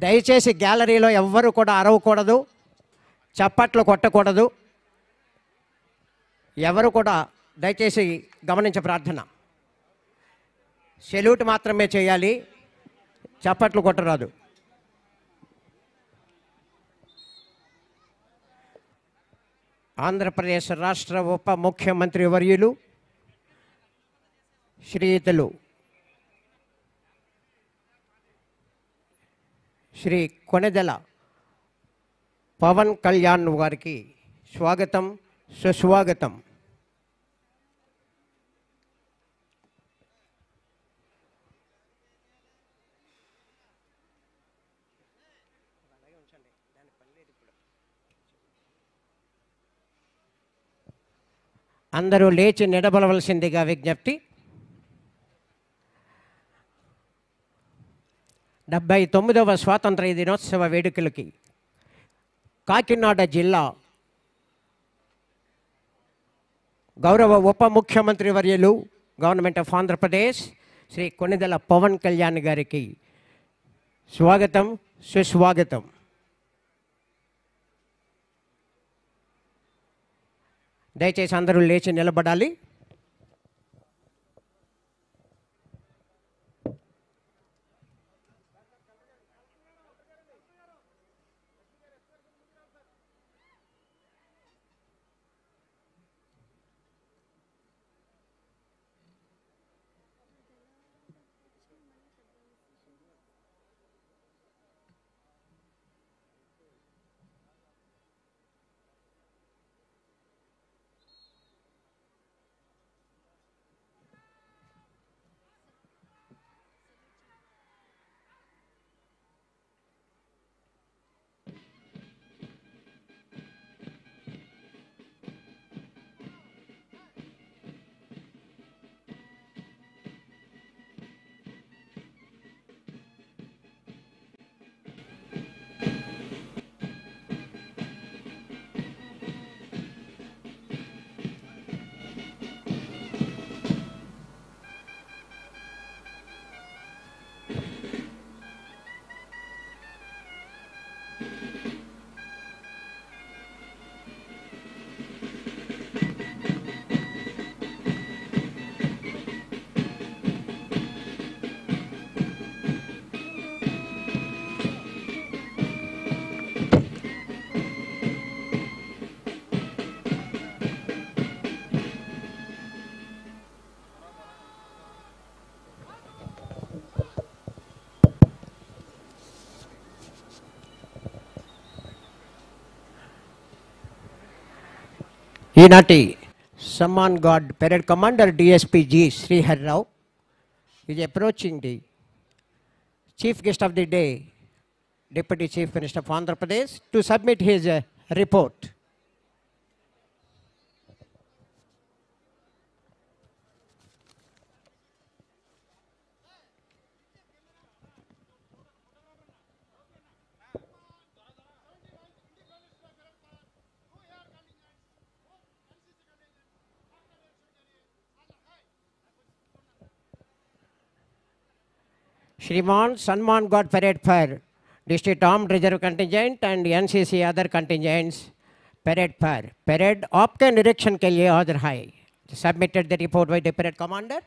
దయచేసి గ్యాలరీలో ఎవ్వరు కూడా అరవకూడదు, చప్పట్లు కొట్టకూడదు. ఎవరు కూడా దయచేసి గమనించే ప్రార్థన. సెల్యూట్ మాత్రమే చేయాలి, చప్పట్లు కొట్టరాదు. ఆంధ్రప్రదేశ్ రాష్ట్ర ఉప ముఖ్యమంత్రి వర్యులు శ్రీయుతులు శ్రీ కొణిదెల పవన్ కళ్యాణ్ గారికి స్వాగతం, సుస్వాగతం. అందరూ లేచి నిలబడవలసిందిగా విజ్ఞప్తి. 79వ స్వాతంత్ర దినోత్సవ వేడుకలకి కాకినాడ జిల్లా గౌరవ ఉప ముఖ్యమంత్రి వర్యులు గవర్నమెంట్ ఆఫ్ ఆంధ్రప్రదేశ్ శ్రీ కొణిదెల పవన్ కళ్యాణ్ గారికి స్వాగతం, సుస్వాగతం. దయచేసి అందరూ లేచి నిలబడాలి. ఈనాటి samman guard parade commander DSP G Srihari Rao is approaching the Chief Guest of the Day, Deputy Chief Minister of Andhra Pradesh, to submit his report. Shriman Samman God Parade for District Armed Reserve Contingent and NCC other contingents parade for parade आपके निरीक्षण के लिए हाजिर है. Submitted the report by the parade commander.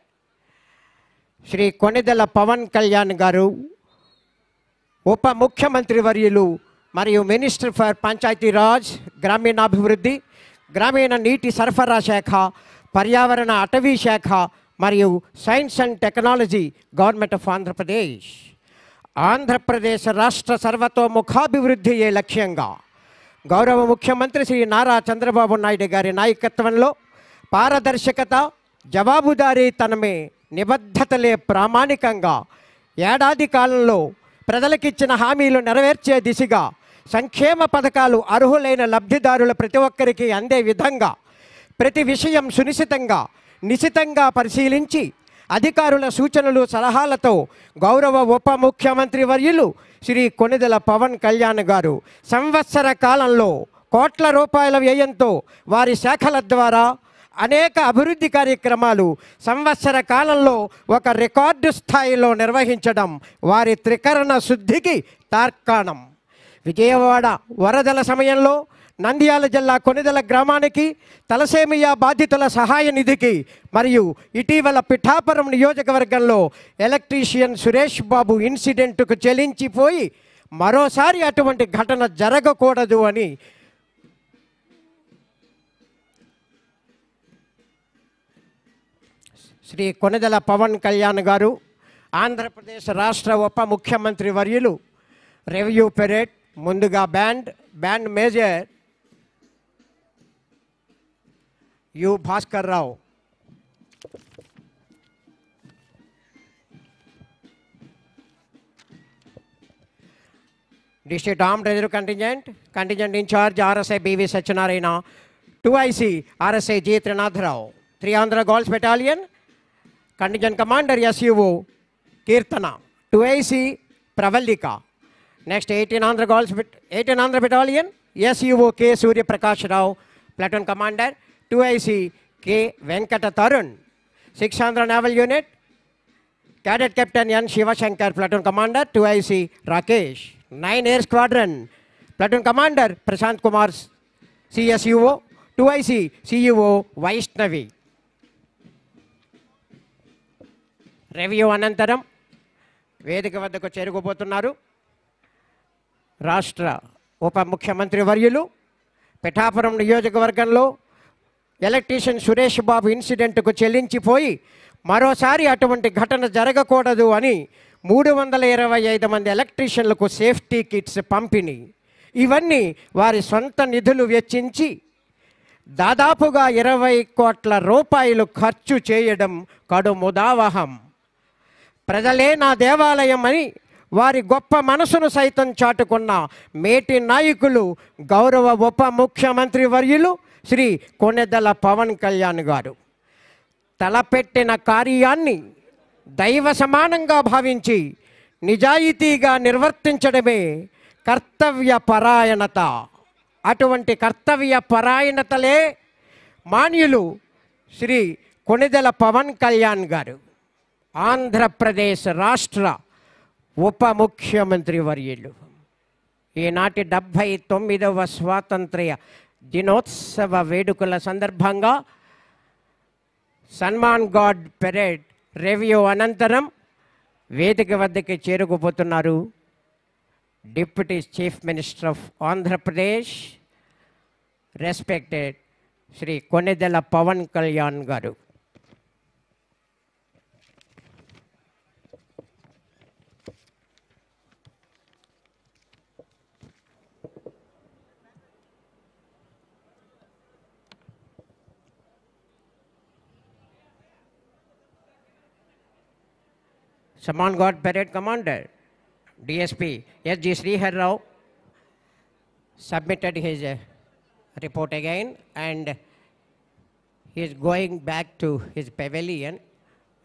Shri Konidela Pavan Kalyan Garu, Upa Mukhyamantri Varyulu, Mariyu Minister for Panchayati Raj, Gramina Abhivrudhi, Gramina Neeti Sarfara Shakha, Paryavarana Atavi Shakha, మరియు science and technology government of Andhra Pradesh. Andhra Pradesh రాష్ట్ర సర్వతోముఖాభివృద్ధియే లక్ష్యంగా గౌరవ ముఖ్యమంత్రి శ్రీ నారా చంద్రబాబు నాయుడు గారి నాయకత్వంలో పారదర్శకత, జవాబుదారీతనమే, నిబద్ధతలే ప్రామాణికంగా ఏడాది కాలంలో ప్రజలకిచ్చిన హామీలు నెరవేర్చే దిశగా సంక్షేమ పథకాలు అర్హులైన లబ్ధిదారుల ప్రతి ఒక్కరికి అందే విధంగా ప్రతి విషయం సునిశితంగా నిశితంగా పరిశీలించి అధికారుల సూచనలు సలహాలతో గౌరవ ఉప ముఖ్యమంత్రి వర్యులు శ్రీ కొణిదెల పవన్ కళ్యాణ్ గారు సంవత్సర కాలంలో కోట్ల రూపాయల వ్యయంతో వారి శాఖల ద్వారా అనేక అభివృద్ధి కార్యక్రమాలు సంవత్సర కాలంలో ఒక రికార్డు స్థాయిలో నిర్వహించడం వారి త్రికరణ శుద్ధికి తార్కాణం. విజయవాడ వరదల సమయంలో నంద్యాల జిల్లా కొనిదెల గ్రామానికి, తలసేమియా బాధితుల సహాయ నిధికి మరియు ఇటీవల పిఠాపురం నియోజకవర్గంలో ఎలక్ట్రీషియన్ సురేష్ బాబు ఇన్సిడెంట్కు చెలించిపోయి మరోసారి అటువంటి ఘటన జరగకూడదు అని శ్రీ కొనిదెల పవన్ కళ్యాణ్ గారు, ఆంధ్రప్రదేశ్ రాష్ట్ర ఉప ముఖ్యమంత్రి వర్యులు రెవెన్యూ పెరేడ్ ముందుగా band major U Bhaskar Rao, District Armed Reserve Contingent in charge RSI BV Satyanarayana, 2IC RSI G. Trinath Rao, 3 Andhra Girls Battalion, Contingent Commander SUO Kirtana, 2IC Pravalika. Next 18 Andhra Battalion, SUO K. Surya Prakash Rao, Platoon Commander, 2IC K. Venkata Tarun, 6 Andhra Naval Unit, Cadet Captain N. Shivashankar, Platoon Commander, 2IC Rakesh. 9 Air Squadron, Platoon Commander Prashant Kumar, CSUO, 2IC CUO Vaishnavi. Review అనంతరం వేదిక వద్దకు చేరుకోబోతున్నారు రాష్ట్ర ఉప ముఖ్యమంత్రి వర్యులు. పిఠాపురం నియోజకవర్గంలో electrician Suresh Babu ఇన్సిడెంట్కు చెల్లించిపోయి మరోసారి అటువంటి ఘటన జరగకూడదు అని 325 మంది ఎలక్ట్రీషియన్లకు సేఫ్టీ కిట్స్ పంపిణీ, ఇవన్నీ వారి సొంత నిధులు వెచ్చించి దాదాపుగా 20 కోట్ల రూపాయలు ఖర్చు చేయడం కడు ముదావహం. ప్రజలే నా దేవాలయం అని వారి గొప్ప మనసును సైతం చాటుకున్న మేటి నాయకులు గౌరవ ఉప ముఖ్యమంత్రి వర్యులు శ్రీ కొనిదెల పవన్ కళ్యాణ్ గారు తలపెట్టిన కార్యాన్ని దైవ సమానంగా భావించి నిజాయితీగా నిర్వర్తించడమే కర్తవ్య పరాయణత. అటువంటి కర్తవ్య పరాయణతలే మాన్యులు శ్రీ కొనిదెల పవన్ కళ్యాణ్ గారు, ఆంధ్రప్రదేశ్ రాష్ట్ర ఉప ముఖ్యమంత్రి వర్యులు. ఈనాటి 79వ స్వాతంత్ర్య దినోత్సవ వేడుకల సందర్భంగా సన్మాన్ గార్డ్ పెరేడ్ రివ్యూ అనంతరం వేదిక వద్దకి చేరుకుపోతున్నారు deputy chief minister of Andhra Pradesh respected Shri Konidela Pawan Kalyan గారు. Saman Guard Parade Commander, DSP S.G. Srihar Rao, submitted his report again, and he is going back to his pavilion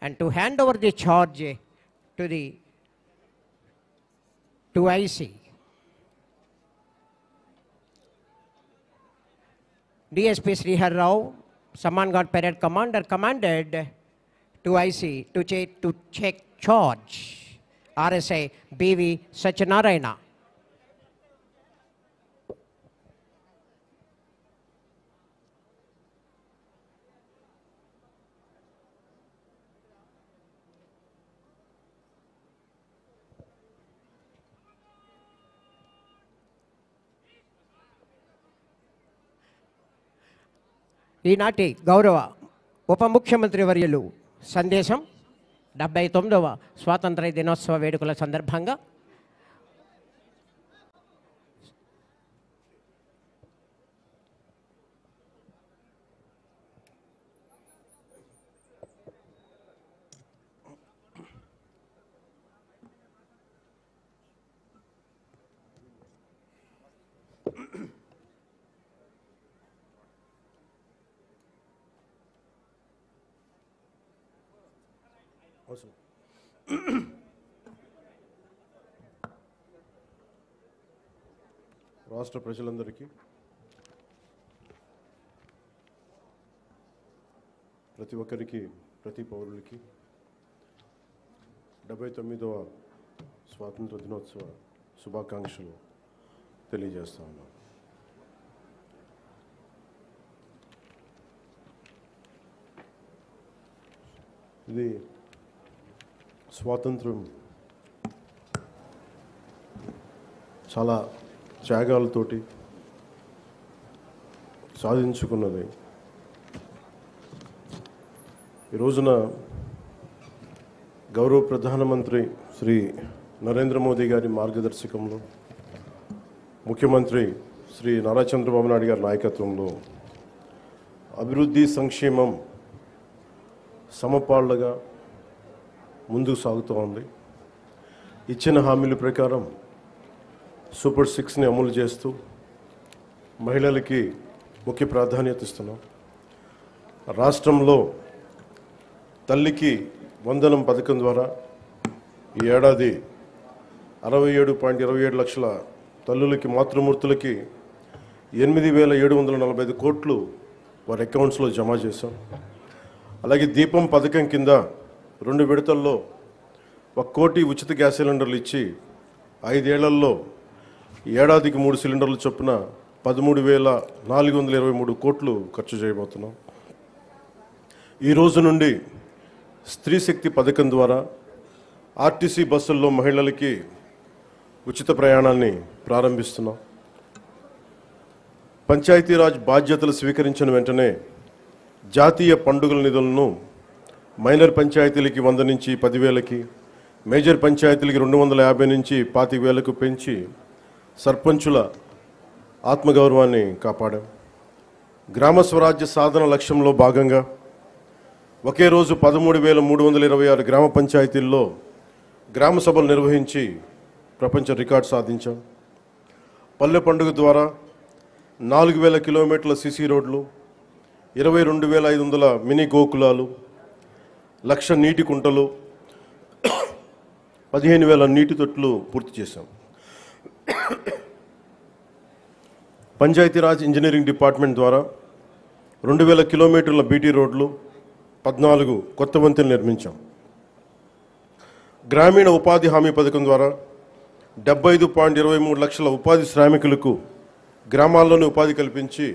and to hand over the charge to the 2IC. DSP Srihar Rao, Saman Guard Parade Commander, commanded 2IC to check charge RSI BV Satyanarayana. ఈనాటి గౌరవ ఉప ముఖ్యమంత్రి వర్యులు సందేశం 79వ స్వాతంత్ర్య దినోత్సవ వేడుకల సందర్భంగా రాష్ట్ర ప్రజలందరికీ ప్రతి ఒక్కరికి ప్రతి పౌరులకి 79వ స్వాతంత్ర దినోత్సవ శుభాకాంక్షలు తెలియజేస్తా ఉన్నాను. ఇది స్వాతంత్రం చాలా త్యాగాలతోటి సాధించుకున్నది. ఈ రోజున గౌరవ ప్రధానమంత్రి శ్రీ నరేంద్ర మోదీ గారి మార్గదర్శకంలో, ముఖ్యమంత్రి శ్రీ నారా చంద్రబాబు నాయుడు గారి నాయకత్వంలో అభివృద్ధి సంక్షేమం సమపాళ్లుగా ముందుకు సాగుతూ ఉంది. ఇచ్చిన హామీల ప్రకారం సూపర్ 6ని అమలు చేస్తూ మహిళలకి ముఖ్య ప్రాధాన్యత ఇస్తున్నాం. రాష్ట్రంలో తల్లికి వందనం పథకం ద్వారా ఈ ఏడాది 67.27 లక్షల తల్లులకి, మాతృమూర్తులకి 8,745 కోట్లు వారి అకౌంట్స్లో జమ చేశాం. అలాగే దీపం పథకం కింద 2 విడతల్లో 1 కోటి ఉచిత గ్యాస్ సిలిండర్లు ఇచ్చి 5 ఏళ్లలో ఏడాదికి 3 సిలిండర్ల చొప్పున 13,423 కోట్లు ఖర్చు చేయబోతున్నాం. ఈ రోజు నుండి స్త్రీ శక్తి పథకం ద్వారా ఆర్టీసీ బస్సుల్లో మహిళలకి ఉచిత ప్రయాణాన్ని ప్రారంభిస్తున్నాం. పంచాయతీరాజ్ బాధ్యతలు స్వీకరించిన వెంటనే జాతీయ పండుగల నిధులను మైనర్ పంచాయతీలకి 100 నుంచి 10,000కి, మేజర్ పంచాయతీలకి 250 నుంచి 25,000కు పెంచి సర్పంచుల ఆత్మగౌరవాన్ని కాపాడాం. గ్రామ స్వరాజ్య సాధన లక్ష్యంలో భాగంగా ఒకే రోజు 13,326 గ్రామ పంచాయతీల్లో గ్రామ సభలు నిర్వహించి ప్రపంచ రికార్డు సాధించాం. పల్లె పండుగ ద్వారా 4,000 కిలోమీటర్ల సిసి రోడ్లు, 22,500 మినీ గోకులాలు, 1,00,000 నీటి కుంటలు, 15,000 నీటి తొట్లు పూర్తి చేశాం. పంచాయతీరాజ్ ఇంజనీరింగ్ డిపార్ట్మెంట్ ద్వారా 2,000 కిలోమీటర్ల బీటీ రోడ్లు, 14 కొత్త వంతెనలు నిర్మించాం. గ్రామీణ ఉపాధి హామీ పథకం ద్వారా 75.23 లక్షల ఉపాధి శ్రామికులకు గ్రామాల్లోనే ఉపాధి కల్పించి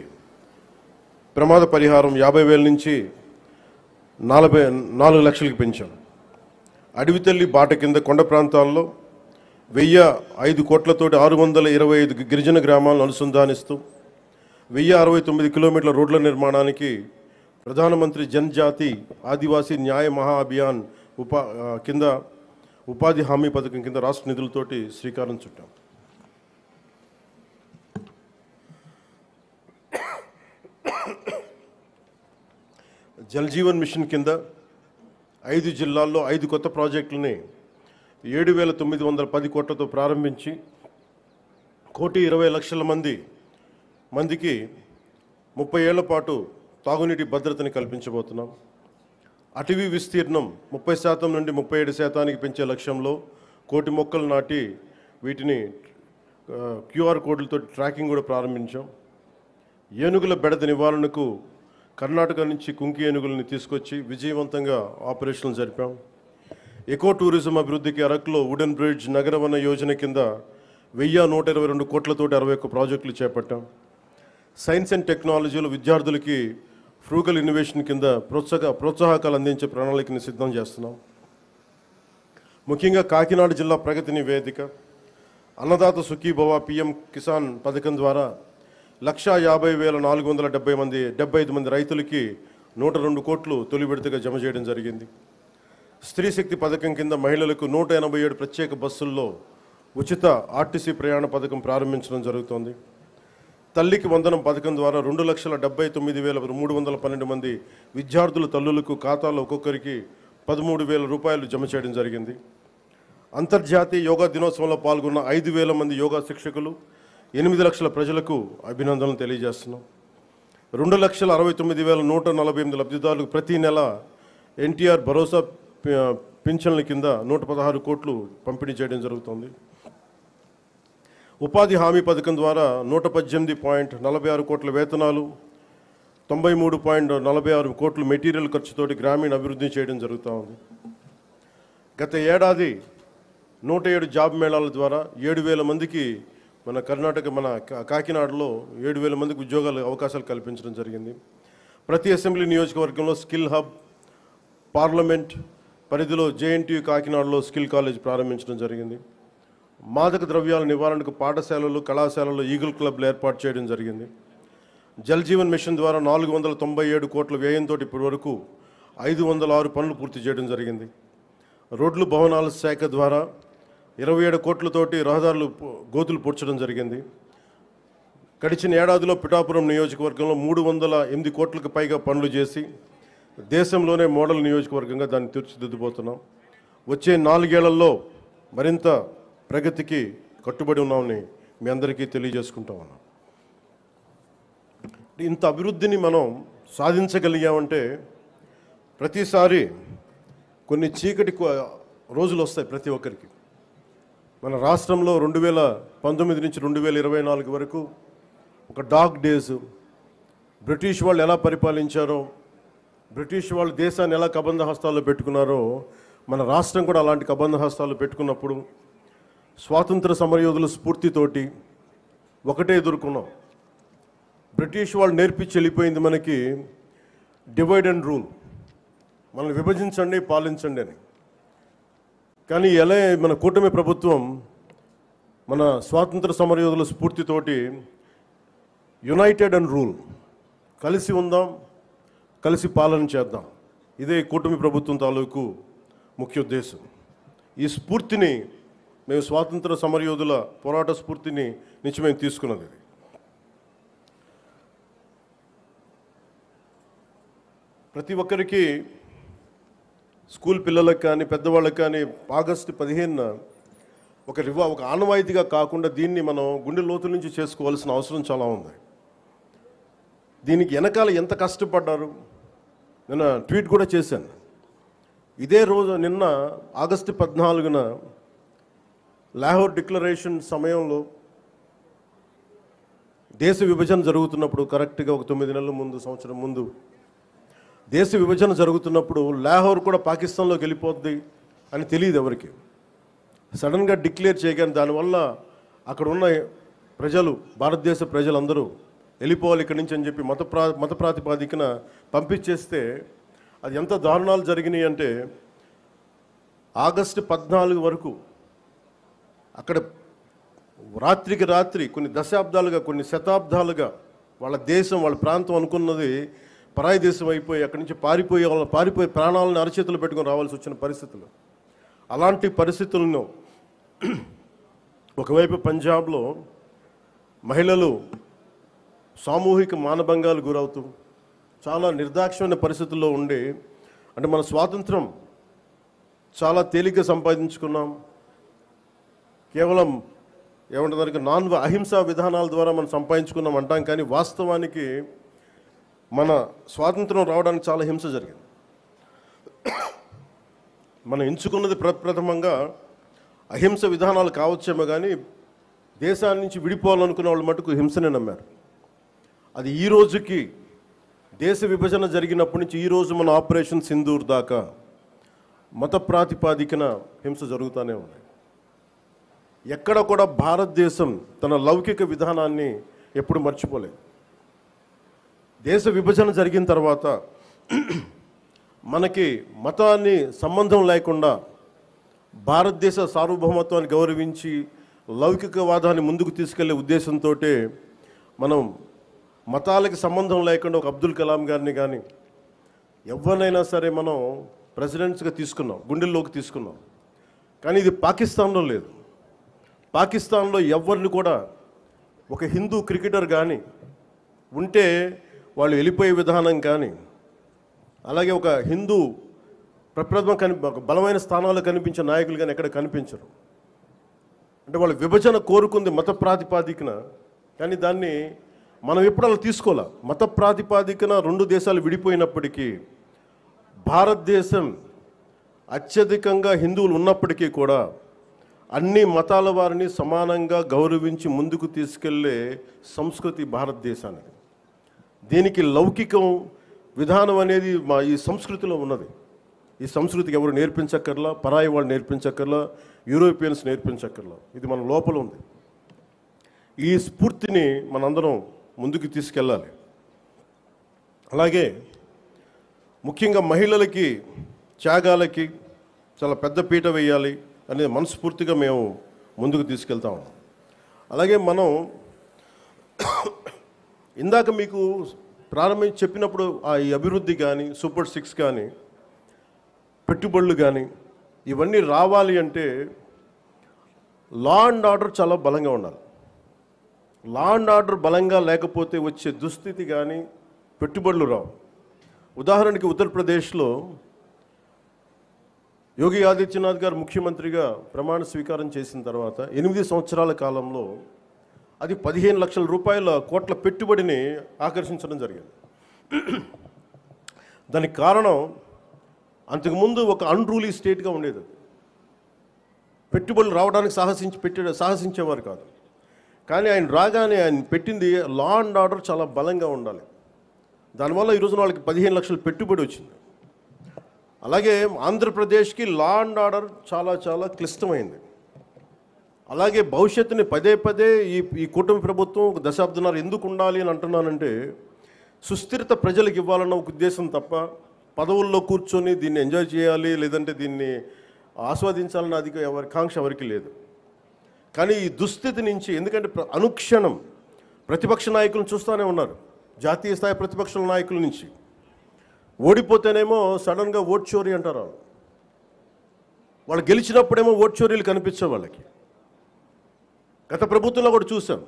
ప్రమాద పరిహారం 50,000 నుంచి 4 లక్షలకు పెంచాం. అడవి తల్లి బాట కింద కొండ ప్రాంతాల్లో 1,005 కోట్లతోటి 625 గిరిజన గ్రామాలను అనుసంధానిస్తూ 1,069 కిలోమీటర్ల రోడ్ల నిర్మాణానికి ప్రధానమంత్రి జనజాతి ఆదివాసీ న్యాయ మహా అభియాన్ కింద ఉపాధి హామీ పథకం కింద రాష్ట్ర నిధులతోటి శ్రీకారం చుట్టాం. జల్ జీవన్ మిషన్ కింద 5 జిల్లాల్లో 5 కొత్త ప్రాజెక్టులని 7,910 కోట్లతో ప్రారంభించి 1,20,00,000 మందికి 30 ఏళ్ల పాటు తాగునీటి భద్రతని కల్పించబోతున్నాం. అటవీ విస్తీర్ణం 30% నుండి 37% పెంచే లక్ష్యంలో 1,00,00,000 మొక్కలు నాటి వీటిని QR కోడ్లతో ట్రాకింగ్ కూడా ప్రారంభించాం. ఏనుగుల బెడద నివారణకు కర్ణాటక నుంచి కుంకి ఏనుగులని తీసుకొచ్చి విజయవంతంగా ఆపరేషన్లు జరిపాం. ఎకో టూరిజం అభివృద్ధికి అరకులో వుడెన్ బ్రిడ్జ్ నగరవన యోజన కింద 1,122 కోట్లతోటి 61 ప్రాజెక్టులు చేపట్టాం. సైన్స్ అండ్ టెక్నాలజీలో విద్యార్థులకి ఫ్రూగల్ ఇన్నోవేషన్ కింద ప్రోత్సాహకాలు అందించే ప్రణాళికని సిద్ధం చేస్తున్నాం. ముఖ్యంగా కాకినాడ జిల్లా ప్రగతి నివేదిక, అన్నదాత సుఖీభవ, PM కిసాన్ పథకం ద్వారా 1,50,475 మంది రైతులకి 102 కోట్లు తొలి విడతగా జమ చేయడం జరిగింది. స్త్రీ శక్తి పథకం కింద మహిళలకు 187 ప్రత్యేక బస్సుల్లో ఉచిత ఆర్టీసీ ప్రయాణ పథకం ప్రారంభించడం జరుగుతోంది. తల్లికి వందనం పథకం ద్వారా 2,79,312 మంది విద్యార్థుల తల్లులకు ఖాతాలో ఒక్కొక్కరికి 13,000 రూపాయలు జమ చేయడం జరిగింది. అంతర్జాతీయ యోగా దినోత్సవంలో పాల్గొన్న 5,000 మంది యోగా శిక్షకులు, 8 లక్షల ప్రజలకు అభినందనలు తెలియజేస్తున్నాం. 2,69,148 లబ్ధిదారులకు ప్రతి నెల NTR భరోసా పింఛన్ల కింద 116 కోట్లు పంపిణీ చేయడం జరుగుతుంది. ఉపాధి హామీ పథకం ద్వారా 118.46 కోట్ల వేతనాలు, 93.46 కోట్లు మెటీరియల్ ఖర్చుతోటి గ్రామీణ అభివృద్ధి చేయడం జరుగుతూ ఉంది. గత ఏడాది 107 జాబ్ మేళాల ద్వారా 7,000 మందికి మన కర్ణాటక మన కాకినాడలో 7,000 మందికి ఉద్యోగాలు అవకాశాలు కల్పించడం జరిగింది. ప్రతి అసెంబ్లీ నియోజకవర్గంలో స్కిల్ హబ్, పార్లమెంట్ పరిధిలో జేఎన్టీయూ కాకినాడలో స్కిల్ కాలేజ్ ప్రారంభించడం జరిగింది. మాదక ద్రవ్యాల నివారణకు పాఠశాలలు, కళాశాలలు ఈగల్ క్లబ్లు ఏర్పాటు చేయడం జరిగింది. జల్ జీవన్ మిషన్ ద్వారా 497 కోట్ల వ్యయంతో ఇప్పటి వరకు 506 పనులు పూర్తి చేయడం జరిగింది. రోడ్లు భవనాల శాఖ ద్వారా 27 కోట్లతోటి రహదారులు గోతులు పూడ్చడం జరిగింది. గడిచిన ఏడాదిలో పిఠాపురం నియోజకవర్గంలో 308 కోట్లకు పైగా పనులు చేసి దేశంలోనే మోడల్ నియోజకవర్గంగా దాన్ని తీర్చిదిద్దుబోతున్నాం. వచ్చే 4 ఏళ్లలో మరింత ప్రగతికి కట్టుబడి ఉన్నామని మీ అందరికీ తెలియజేసుకుంటా ఉన్నాం. ఇంత అభివృద్ధిని మనం సాధించగలిగామంటే ప్రతిసారి కొన్ని చీకటి రోజులు వస్తాయి ప్రతి ఒక్కరికి. మన రాష్ట్రంలో 2019 నుంచి 2024 వరకు ఒక డార్క్ డేస్. బ్రిటిష్ వాళ్ళు ఎలా పరిపాలించారో, బ్రిటిష్ వాళ్ళు దేశాన్ని ఎలా కబంధ హస్తాల్లో పెట్టుకున్నారో మన రాష్ట్రం కూడా అలాంటి కబంధ హస్తాలు పెట్టుకున్నప్పుడు స్వాతంత్ర సమరయోధుల స్ఫూర్తితోటి ఒకటే ఎదుర్కొన్నాం. బ్రిటిష్ వాళ్ళు నేర్పించి వెళ్ళిపోయింది మనకి డివైడ్ అండ్ రూల్, మనల్ని విభజించండి పాలించండి అని. కానీ ఎలా మన కూటమి ప్రభుత్వం మన స్వాతంత్ర సమరయోధుల స్ఫూర్తితోటి యునైటెడ్ అండ్ రూల్, కలిసి ఉందాం, కలిసి పాలన చేద్దాం, ఇదే కూటమి ప్రభుత్వం తాలూకు ముఖ్య ఉద్దేశం. ఈ స్ఫూర్తిని మేము స్వాతంత్ర సమరయోధుల పోరాట స్ఫూర్తిని నుంచి మేము తీసుకున్నది. ఇది ప్రతి ఒక్కరికి, స్కూల్ పిల్లలకు కానీ పెద్దవాళ్ళకి కానీ ఆగస్టు 15న ఒక ఆనవాయితీగా కాకుండా దీన్ని మనం గుండె లోతుల నుంచి చేసుకోవాల్సిన అవసరం చాలా ఉంది. దీనికి వెనకాల ఎంత కష్టపడ్డారు నేను ట్వీట్ కూడా చేశాను. ఇదే రోజు నిన్న ఆగస్టు 14న లాహోర్ డిక్లరేషన్ సమయంలో దేశ విభజన జరుగుతున్నప్పుడు, కరెక్ట్గా ఒక 9 నెలల ముందు, సంవత్సరం ముందు దేశ విభజన జరుగుతున్నప్పుడు లాహోర్ కూడా పాకిస్తాన్లోకి వెళ్ళిపోద్ది అని తెలియదు ఎవరికి. సడన్గా డిక్లేర్ చేయగానే దానివల్ల అక్కడ ఉన్న ప్రజలు, భారతదేశ ప్రజలందరూ వెళ్ళిపోవాలి ఇక్కడి నుంచి అని చెప్పి మత ప్రాతిపాదికన పంపించేస్తే అది ఎంత దారుణాలు జరిగినాయి అంటే ఆగస్టు 14 వరకు అక్కడ రాత్రికి రాత్రి కొన్ని దశాబ్దాలుగా, కొన్ని శతాబ్దాలుగా వాళ్ళ దేశం, వాళ్ళ ప్రాంతం అనుకున్నది పరాయి దేశం అయిపోయి అక్కడి నుంచి పారిపోయి ప్రాణాలను అరచేతులు పెట్టుకొని రావాల్సి వచ్చిన పరిస్థితులు. అలాంటి పరిస్థితులను ఒకవైపు పంజాబ్లో మహిళలు సామూహిక మానభంగాలు గురవుతూ చాలా నిర్దాక్షిణ్యమైన పరిస్థితుల్లో ఉండి, అంటే మన స్వాతంత్రం చాలా తేలిగ్గా సంపాదించుకున్నాం, కేవలం ఏమంటారు అహింసా విధానాల ద్వారా మనం సంపాదించుకున్నాం అంటాం. కానీ వాస్తవానికి మన స్వాతంత్రం రావడానికి చాలా హింస జరిగింది. మనం ఎంచుకున్నది ప్రప్రథమంగా అహింస విధానాలు కావచ్చేమో కానీ దేశాన్ని నుంచి విడిపోవాలనుకునే వాళ్ళు మటుకు హింసనే నమ్మారు. అది ఈ రోజుకి, దేశ విభజన జరిగినప్పటి నుంచి ఈ రోజు మన ఆపరేషన్ సింధూర్ దాకా మత ప్రాతిపాదికన హింస జరుగుతూనే ఉంది. ఎక్కడ కూడా భారతదేశం తన లౌకిక విధానాన్ని ఎప్పుడు మర్చిపోలేదు. దేశ విభజన జరిగిన తర్వాత మనకి మతాన్ని సంబంధం లేకుండా భారతదేశ సార్వభౌమత్వాన్ని గౌరవించి లౌకికవాదాన్ని ముందుకు తీసుకెళ్లే ఉద్దేశంతో మనం మతాలకి సంబంధం లేకుండా ఒక అబ్దుల్ కలాం గారిని కానీ ఎవరినైనా సరే మనం ప్రెసిడెంట్స్గా తీసుకున్నాం, గుండెల్లోకి తీసుకున్నాం. కానీ ఇది పాకిస్తాన్లో లేదు. పాకిస్తాన్లో ఎవరిని కూడా ఒక హిందూ క్రికెటర్ కానీ ఉంటే వాళ్ళు వెళ్ళిపోయే విధానం కానీ, అలాగే ఒక హిందూ ఒక బలమైన స్థానాల్లో కనిపించే నాయకులు కానీ ఎక్కడ కనిపించరు. అంటే వాళ్ళు విభజన కోరుకుంది మత ప్రాతిపాదికన, కానీ దాన్ని మనం ఎప్పుడు అలా తీసుకోవాలి. మత ప్రాతిపాదికన 2 దేశాలు విడిపోయినప్పటికీ భారతదేశం అత్యధికంగా హిందువులు ఉన్నప్పటికీ కూడా అన్ని మతాల వారిని సమానంగా గౌరవించి ముందుకు తీసుకెళ్లే సంస్కృతి భారతదేశానికి. దీనికి లౌకికం విధానం అనేది ఈ సంస్కృతిలో ఉన్నది. ఈ సంస్కృతికి ఎవరు నేర్పించక్కర్లా, పరాయి వాళ్ళు నేర్పించక్కర్లా, యూరోపియన్స్ నేర్పించక్కర్లా. ఇది మన లోపల ఉంది. ఈ స్ఫూర్తిని మనందరం ముందుకు తీసుకెళ్ళాలి. అలాగే ముఖ్యంగా మహిళలకి త్యాగాలకి చాలా పెద్ద పీట వేయాలి అనేది మనస్ఫూర్తిగా మేము ముందుకు తీసుకెళ్తాం. అలాగే మనం ఇందాక మీకు ప్రారంభించి చెప్పినప్పుడు ఈ అభివృద్ధి కానీ, సూపర్ 6 కానీ, పెట్టుబడులు కానీ ఇవన్నీ రావాలి అంటే లా అండ్ ఆర్డర్ చాలా బలంగా ఉండాలి. లా అండ్ ఆర్డర్ బలంగా లేకపోతే వచ్చే దుస్థితి కానీ పెట్టుబడులు రావు. ఉదాహరణకి ఉత్తరప్రదేశ్లో యోగి ఆదిత్యనాథ్ గారు ముఖ్యమంత్రిగా ప్రమాణ స్వీకారం చేసిన తర్వాత 8 సంవత్సరాల కాలంలో అది 15 లక్షల రూపాయల కోట్ల పెట్టుబడిని ఆకర్షించడం జరిగింది. దానికి కారణం అంతకుముందు ఒక అన్రూలీ స్టేట్గా ఉండేది. పెట్టుబడులు రావడానికి సాహసించేవారు కాదు. కానీ ఆయన రాగానే ఆయన పెట్టింది లా అండ్ ఆర్డర్ చాలా బలంగా ఉండాలి. దానివల్ల ఈరోజున వాళ్ళకి 15 లక్షల పెట్టుబడి వచ్చింది. అలాగే ఆంధ్రప్రదేశ్కి లా అండ్ ఆర్డర్ చాలా చాలా క్లిష్టమైంది. అలాగే భవిష్యత్తుని పదే పదే ఈ కూటమి ప్రభుత్వం ఒక దశాబ్దన్నర ఎందుకు ఉండాలి అని అంటున్నానంటే సుస్థిరత ప్రజలకు ఇవ్వాలన్న ఒక ఉద్దేశం తప్ప పదవుల్లో కూర్చొని దీన్ని ఎంజాయ్ చేయాలి లేదంటే దీన్ని ఆస్వాదించాలన్న ఎవరి కాంక్ష ఎవరికి లేదు. కానీ ఈ దుస్థితి నుంచి, ఎందుకంటే అనుక్షణం ప్రతిపక్ష నాయకులను చూస్తూనే ఉన్నారు. జాతీయ స్థాయి ప్రతిపక్ష నాయకుల నుంచి ఓడిపోతేనేమో సడన్గా ఓట్ చోరీ అంటారు. వాళ్ళు గెలిచినప్పుడేమో ఓట్ చోరీలు కనిపించే వాళ్ళకి. గత ప్రభుత్వంలో కూడా చూసాం.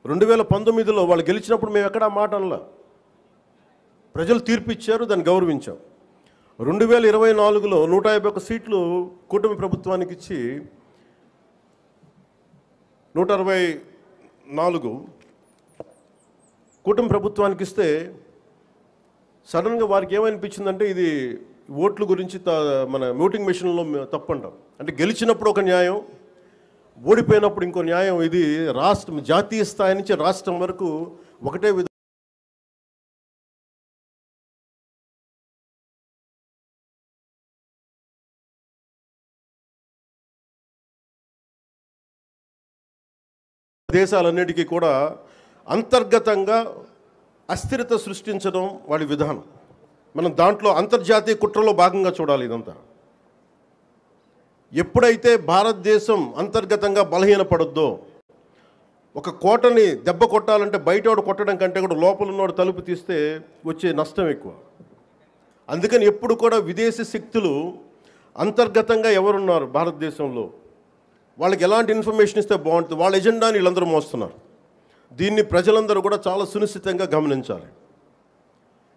2019లో వాళ్ళు గెలిచినప్పుడు మేము ఎక్కడా మాట అనలా. ప్రజలు తీర్పు ఇచ్చారు, దాన్ని గౌరవించాం. 2024లో 151 సీట్లు కూటమి ప్రభుత్వానికి ఇచ్చి 164 కూటమి ప్రభుత్వానికి ఇస్తే సడన్గా వారికి ఏమనిపించిందంటే ఇది ఓట్ల గురించి మన ఓటింగ్ మెషిన్లో తప్పు అంటాం. అంటే గెలిచినప్పుడు ఒక న్యాయం, ఓడిపోయినప్పుడు ఇంకో న్యాయం. ఇది రాష్ట్రం, జాతీయ స్థాయి నుంచి రాష్ట్రం వరకు ఒకటే దేశాలన్నిటికీ కూడా అంతర్గతంగా అస్థిరత సృష్టించడం వాడి విధానం. మనం దాంట్లో అంతర్జాతీయ కుట్రలో భాగంగా చూడాలి ఇదంతా. ఎప్పుడైతే భారతదేశం అంతర్గతంగా బలహీనపడొద్దో, ఒక కోటని దెబ్బ కొట్టాలంటే బయటవాడు కొట్టడం కంటే కూడా లోపల ఉన్నవాడు తలుపు తీస్తే వచ్చే నష్టం ఎక్కువ. అందుకని ఎప్పుడు కూడా విదేశీ శక్తులు అంతర్గతంగా ఎవరున్నారు భారతదేశంలో, వాళ్ళకి ఎలాంటి ఇన్ఫర్మేషన్ ఇస్తే బాగుంటుంది, వాళ్ళ ఎజెండాని వీళ్ళందరూ మోస్తున్నారు. దీన్ని ప్రజలందరూ కూడా చాలా సునిశ్చితంగా గమనించాలి.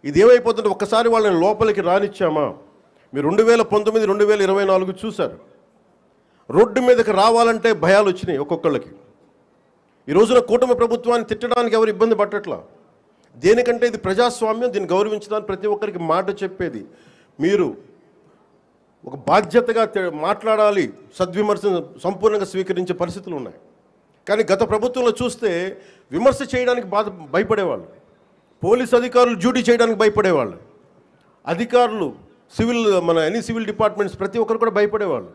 ఇది ఏమైపోతుంటే ఒక్కసారి వాళ్ళని లోపలికి రానిచ్చామా, మీరు 2019, 2024 చూశారు. రోడ్డు మీదకి రావాలంటే భయాలు వచ్చినాయి ఒక్కొక్కళ్ళకి. ఈ రోజున కూటమి ప్రభుత్వాన్ని తిట్టడానికి ఎవరు ఇబ్బంది పట్టట్లా. దేనికంటే ఇది ప్రజాస్వామ్యం, దీన్ని గౌరవించడానికి ప్రతి ఒక్కరికి మాట చెప్పేది. మీరు ఒక బాధ్యతగా మాట్లాడాలి, సద్విమర్శను సంపూర్ణంగా స్వీకరించే పరిస్థితులు ఉన్నాయి. కానీ గత ప్రభుత్వంలో చూస్తే విమర్శ చేయడానికి భయపడేవాళ్ళు. పోలీస్ అధికారులు డ్యూటీ చేయడానికి భయపడేవాళ్ళు. అధికారులు ఎనీ సివిల్ డిపార్ట్మెంట్స్ ప్రతి ఒక్కరు కూడా భయపడేవాళ్ళు.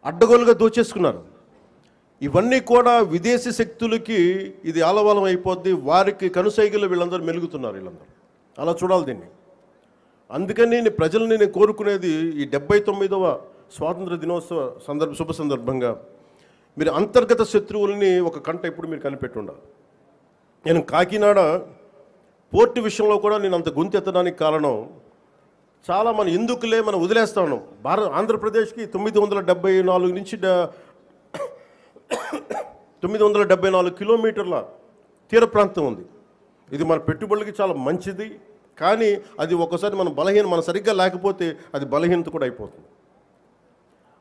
అడ్డగోలుగా దోచేసుకున్నారు. ఇవన్నీ కూడా విదేశీ శక్తులకి ఇది ఆలవాలం అయిపోద్ది. వారికి కనుసైగలు వీళ్ళందరూ మెలుగుతున్నారు. వీళ్ళందరూ అలా చూడాలి దీన్ని. అందుకని ప్రజల్ని నేను కోరుకునేది ఈ 79వ స్వాతంత్ర దినోత్సవ శుభ సందర్భంగా మీరు అంతర్గత శత్రువుల్ని ఒక కంట ఇప్పుడు మీరు కనిపెట్టి ఉండాలి. నేను కాకినాడ పోర్టు విషయంలో కూడా నేను అంత గొంతెత్తడానికి కారణం చాలా మనం ఎందుకులే మనం వదిలేస్తా ఉన్నాం. ఆంధ్రప్రదేశ్కి 974 నుంచి 974 కిలోమీటర్ల తీర ప్రాంతం ఉంది. ఇది మన పెట్టుబడులకి చాలా మంచిది. కానీ అది ఒక్కోసారి మన సరిగ్గా లేకపోతే అది బలహీనత కూడా అయిపోతుంది.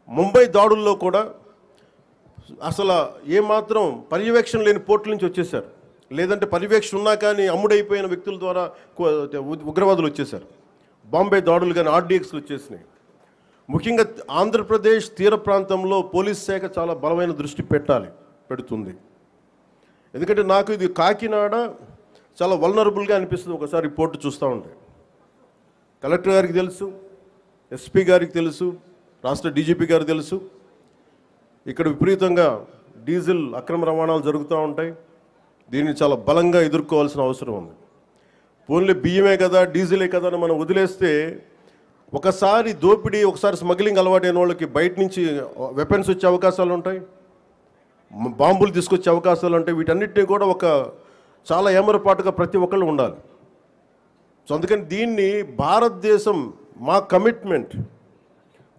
ముంబై దాడుల్లో కూడా అసలు ఏమాత్రం పర్యవేక్షణ లేని పోర్టుల నుంచి వచ్చేసారు. లేదంటే పర్యవేక్షణ ఉన్నా కానీ అమ్ముడైపోయిన వ్యక్తుల ద్వారా ఉగ్రవాదులు వచ్చేసారు. బాంబే దాడులు కానీ ఆర్డీఎక్స్లు వచ్చేసినాయి. ముఖ్యంగా ఆంధ్రప్రదేశ్ తీర ప్రాంతంలో పోలీస్ శాఖ చాలా బలమైన దృష్టి పెడుతుంది. ఎందుకంటే నాకు ఇది కాకినాడ చాలా వల్నరబుల్గా అనిపిస్తుంది ఒకసారి రిపోర్టు చూస్తూ ఉంటే. కలెక్టర్ గారికి తెలుసు, ఎస్పీ గారికి తెలుసు, రాష్ట్ర డీజీపీ గారికి తెలుసు. ఇక్కడ విపరీతంగా డీజిల్ అక్రమ రవాణాలు జరుగుతూ ఉంటాయి. దీన్ని చాలా బలంగా ఎదుర్కోవాల్సిన అవసరం ఉంది. ఓన్లీ బియ్యమే కదా, డీజిలే కదా అని మనం వదిలేస్తే ఒకసారి దోపిడీ, ఒకసారి స్మగ్లింగ్ అలవాటైన వాళ్ళకి బయట నుంచి వెపన్స్ వచ్చే అవకాశాలు ఉంటాయి, బాంబులు తీసుకొచ్చే అవకాశాలు ఉంటాయి. వీటన్నిటిని కూడా ఒక చాలా ఏమరపాటుగా ప్రతి ఒక్కళ్ళు ఉండాలి. సో అందుకని దీన్ని భారతదేశం, మా కమిట్మెంట్,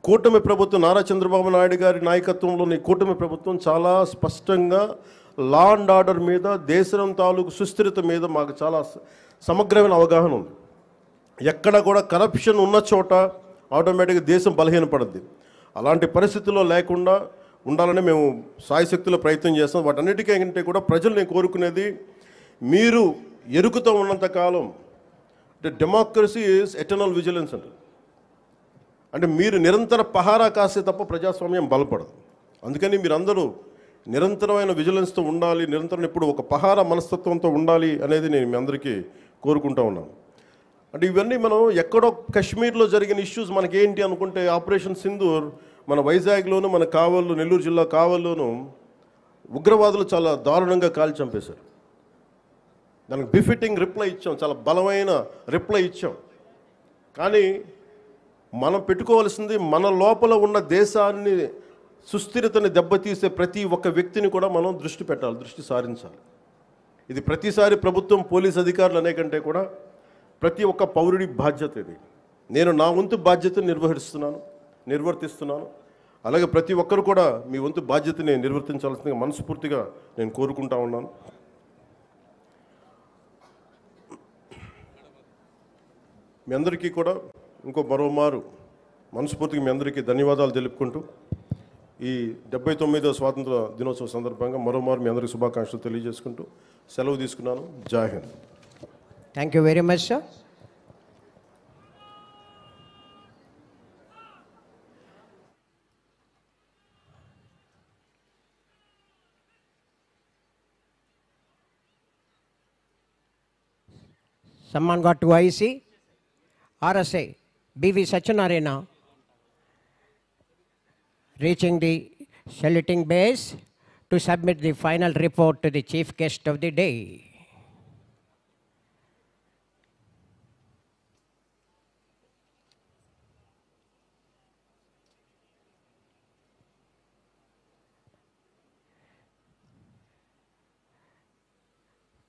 కూటమి ప్రభుత్వం, నారా చంద్రబాబు నాయుడు గారి నాయకత్వంలోని కూటమి ప్రభుత్వం చాలా స్పష్టంగా లా అండ్ ఆర్డర్ మీద, దేశం తాలూకు సుస్థిరత మీద మాకు చాలా సమగ్రమైన అవగాహన ఉంది. ఎక్కడ కూడా కరప్షన్ ఉన్న చోట ఆటోమేటిక్గా దేశం బలహీనపడుద్ది. అలాంటి పరిస్థితుల్లో లేకుండా ఉండాలని మేము సాయశక్తిలో ప్రయత్నం చేస్తాం. వాటన్నిటికంటే కూడా ప్రజలు నేను కోరుకునేది, మీరు ఎరుకుతూ ఉన్నంతకాలం అంటే డెమోక్రసీ ఈజ్ ఎటర్నల్ విజిలెన్స్ అంటారు. అంటే మీరు నిరంతర పహారా కాస్తే తప్ప ప్రజాస్వామ్యం బలపడదు. అందుకని మీరందరూ నిరంతరమైన విజిలెన్స్తో ఉండాలి, నిరంతరం ఇప్పుడు ఒక పహారా మనస్తత్వంతో ఉండాలి అనేది నేను మీ అందరికీ కోరుకుంటా ఉన్నాను. అంటే ఇవన్నీ మనం ఎక్కడో కాశ్మీర్లో జరిగిన ఇష్యూస్ మనకేంటి అనుకుంటే, ఆపరేషన్ సింధూర్ మన వైజాగ్లోను, మన కావల్లో, నెల్లూరు జిల్లా కావల్లోనూ ఉగ్రవాదులు చాలా దారుణంగా కాల్చి చంపేశారు. దానికి బిఫిటింగ్ రిప్లై ఇచ్చాం, చాలా బలమైన రిప్లై ఇచ్చాం. కానీ మనం పెట్టుకోవాల్సింది, మన లోపల ఉన్న దేశాన్ని సుస్థిరతని దెబ్బతీసే ప్రతి ఒక్క వ్యక్తిని కూడా మనం దృష్టి పెట్టాలి, దృష్టి సారించాలి. ఇది ప్రతిసారి ప్రభుత్వం, పోలీస్ అధికారులు అనే కంటే కూడా ప్రతి ఒక్క పౌరుడి బాధ్యత ఇది. నేను నా వంతు బాధ్యతను నిర్వర్తిస్తున్నాను. అలాగే ప్రతి ఒక్కరు కూడా మీ వంతు బాధ్యతని నిర్వర్తించాల్సిందిగా మనస్ఫూర్తిగా నేను కోరుకుంటా ఉన్నాను. మీ అందరికీ కూడా మరోమారు మనస్ఫూర్తిగా మీ అందరికీ ధన్యవాదాలు తెలుపుకుంటూ, ఈ 79వ స్వాతంత్ర దినోత్సవ సందర్భంగా మరోమారు మీ అందరికీ శుభాకాంక్షలు తెలియజేసుకుంటూ సెలవు తీసుకున్నాను. జై Hind. Thank you very much sir. Someone got to IC, RSA, BV Satyanarayana, reaching the saluting base to submit the final report to the chief guest of the day.